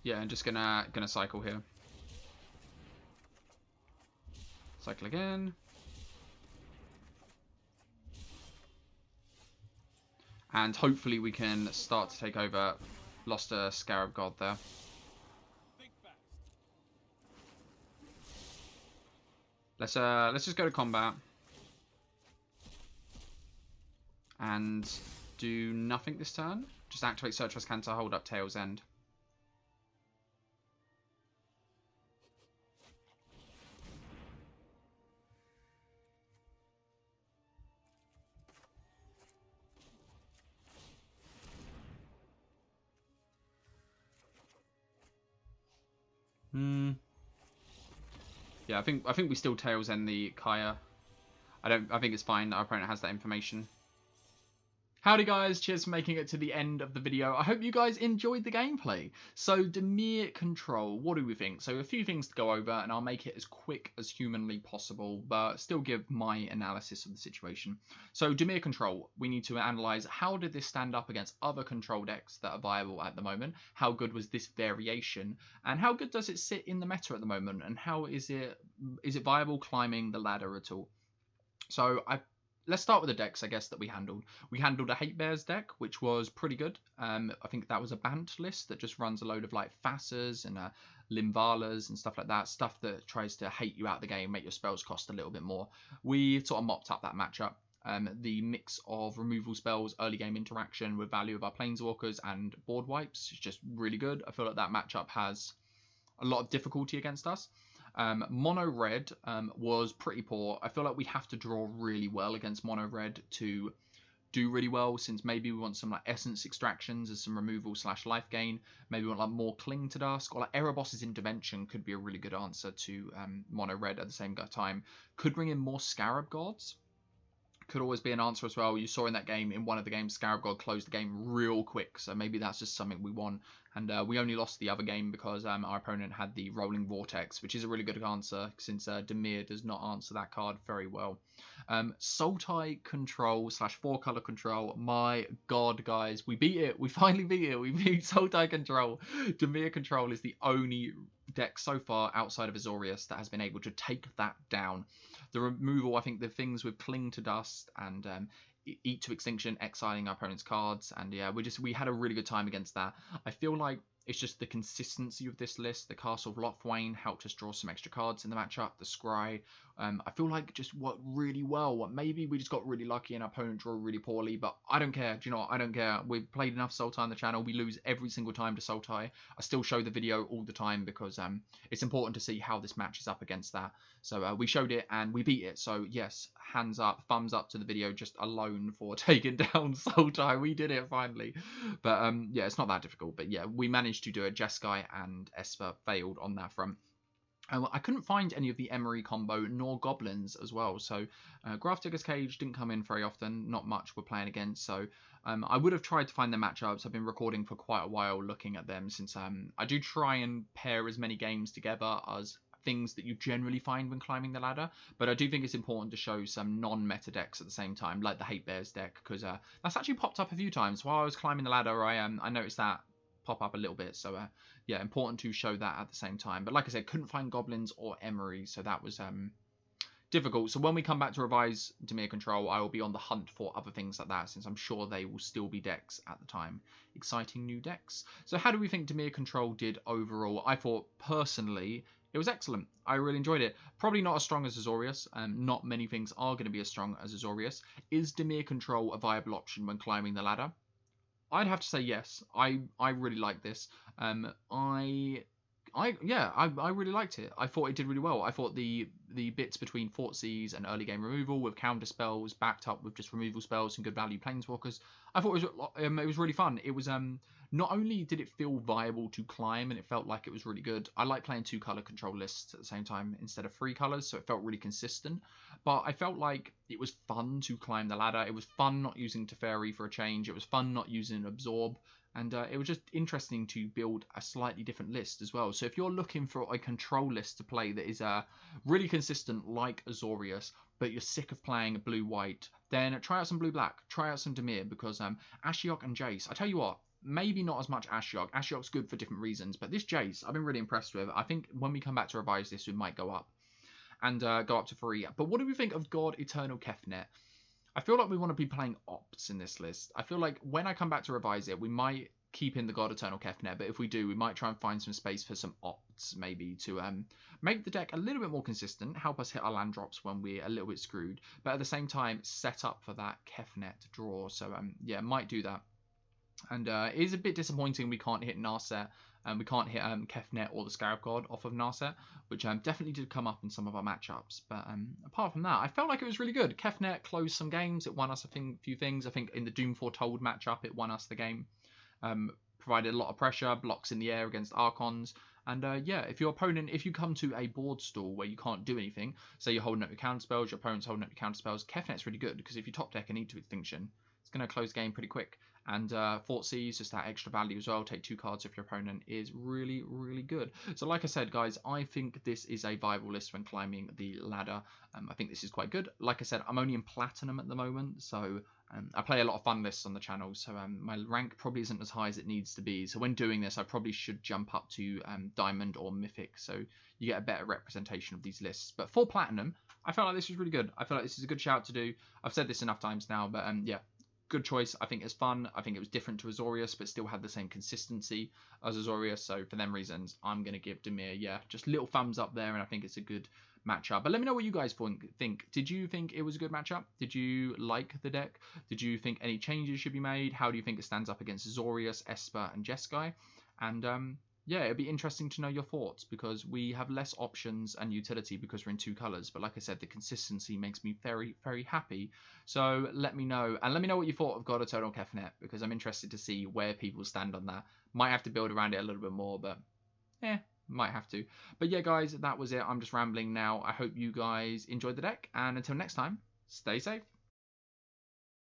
Yeah, I'm just gonna cycle here. Cycle again. And hopefully we can start to take over. Lost a Scarab God there. Let's just go to combat. And do nothing this turn. Just activate Search Canto, hold up Tails End. Yeah, I think we still Tails End the Kaya. I think it's fine. Our opponent has that information. Howdy guys, cheers for making it to the end of the video. I hope you guys enjoyed the gameplay. So Dimir Control, what do we think? So a few things to go over and I'll make it as quick as humanly possible, but still give my analysis of the situation. So Dimir Control, we need to analyse how did this stand up against other control decks that are viable at the moment? How good was this variation? And how good does it sit in the meta at the moment? And how is it viable climbing the ladder at all? So let's start with the decks, I guess, that we handled. We handled a Hate Bears deck, which was pretty good. I think that was a Bant list that just runs a load of like Fassas and Limvalas and stuff like that. Stuff that tries to hate you out the game, make your spells cost a little bit more. We sort of mopped up that matchup. The mix of removal spells, early game interaction with value of our Planeswalkers and board wipes is just really good. I feel like that matchup has a lot of difficulty against us. Mono red was pretty poor. I feel like we have to draw really well against mono red to do really well, since maybe we want some like essence extractions as some removal / life gain. Maybe we want like more Cling to Dusk, or like Erebos's Intervention could be a really good answer to mono red at the same time. Could bring in more Scarab Gods. Could always be an answer as well. You saw in that game, in one of the games, Scarab God closed the game real quick, so maybe that's just something we want. And we only lost the other game because our opponent had the Rolling Vortex, which is a really good answer, since Dimir does not answer that card very well. Sultai Control / 4-color Control. My god, guys, we beat it. We finally beat it. We beat Sultai Control. Dimir Control is the only deck so far outside of Azorius that has been able to take that down. The removal, I think the things with Cling to Dust and Eat to Extinction, exiling our opponent's cards, and yeah, we had a really good time against that. I feel like it's just the consistency of this list. The Castle of Lothwain helped us draw some extra cards in the matchup. The Scry, I feel like just worked really well. Maybe we just got really lucky and our opponent drew really poorly, but I don't care. Do you know what? I don't care. We've played enough Sultai on the channel. We lose every single time to Sultai. I still show the video all the time because it's important to see how this matches up against that. So we showed it and we beat it. So yes, hands up, thumbs up to the video just alone for taking down Sultai. We did it finally. But yeah, it's not that difficult. But yeah, we managed to do it. Jeskai and Esper failed on that front. I couldn't find any of the Emery combo nor goblins as well. So Grafdigger's Cage didn't come in very often. Not much we're playing against. So I would have tried to find the matchups. I've been recording for quite a while looking at them since I do try and pair as many games together as things that you generally find when climbing the ladder. But I do think it's important to show some non-meta decks at the same time, like the Hate Bears deck, because that's actually popped up a few times. While I was climbing the ladder, I noticed that pop up a little bit. So yeah, important to show that at the same time. But like I said, couldn't find goblins or Emery, so that was difficult. So when we come back to revise Dimir Control, I will be on the hunt for other things like that, since I'm sure they will still be decks at the time. Exciting new decks. So how do we think Dimir Control did overall? I thought personally it was excellent. I really enjoyed it. Probably not as strong as Azorius. Not many things are going to be as strong as Azorius. Is Dimir Control a viable option when climbing the ladder? I'd have to say yes. I really like this. I really liked it. I thought it did really well. I thought the bits between Four.Vs and early game removal with counter spells backed up with just removal spells and good value planeswalkers, I thought it was really fun. It was not only did it feel viable to climb and it felt like it was really good. I like playing 2-color control lists at the same time instead of 3 colors, so it felt really consistent. But I felt like it was fun to climb the ladder. It was fun not using Teferi for a change. It was fun not using Absorb. And it was just interesting to build a slightly different list as well. So if you're looking for a control list to play that is really consistent like Azorius, but you're sick of playing blue-white, then try out some blue-black. Try out some Dimir, because Ashiok and Jace, I tell you what, maybe not as much Ashiok. Ashiok's good for different reasons, but this Jace, I've been really impressed with. I think when we come back to revise this, we might go up. And go up to 3. But what do we think of God Eternal Kefnet? I feel like we want to be playing Ops in this list. I feel like when I come back to revise it, we might keep in the God Eternal Kefnet, but if we do, we might try and find some space for some Ops, maybe, to make the deck a little bit more consistent, help us hit our land drops when we're a little bit screwed, but at the same time, set up for that Kefnet draw. So, yeah, might do that. And it is a bit disappointing we can't hit Narset, and we can't hit Kefnet or the Scarab God off of Narset, which definitely did come up in some of our matchups. But apart from that, I felt like it was really good. Kefnet closed some games. It won us a few things. I think in the Doom Foretold matchup, it won us the game. Provided a lot of pressure, blocks in the air against Archons. And yeah, if you come to a board stall where you can't do anything, say you're holding up your counterspells, your opponent's holding up your counterspells, Kefnet's really good, because if you top deck and need to Extinction, it's going to close the game pretty quick. And Four.Vs, just that extra value as well. Take 2 cards if your opponent is really, really good. So like I said, guys, I think this is a viable list when climbing the ladder. I think this is quite good. Like I said, I'm only in Platinum at the moment, so I play a lot of fun lists on the channel, so my rank probably isn't as high as it needs to be. So when doing this, I probably should jump up to Diamond or Mythic, so you get a better representation of these lists. But for Platinum, I felt like this was really good. I feel like this is a good shout to do. I've said this enough times now, but yeah. Good choice. I think it's fun. I think it was different to Azorius, but still had the same consistency as Azorius. So for them reasons, I'm going to give Dimir, yeah, just little thumbs up there, and I think it's a good matchup. But let me know what you guys think. Did you think it was a good matchup? Did you like the deck? Did you think any changes should be made? How do you think it stands up against Azorius, Esper, and Jeskai? And yeah, it'd be interesting to know your thoughts, because we have less options and utility because we're in 2 colors. But like I said, the consistency makes me very, very happy. So let me know. And let me know what you thought of God Eternal Kefnet, because I'm interested to see where people stand on that. Might have to build around it a little bit more, but might have to. But yeah, guys, that was it. I'm just rambling now. I hope you guys enjoyed the deck. And until next time, stay safe.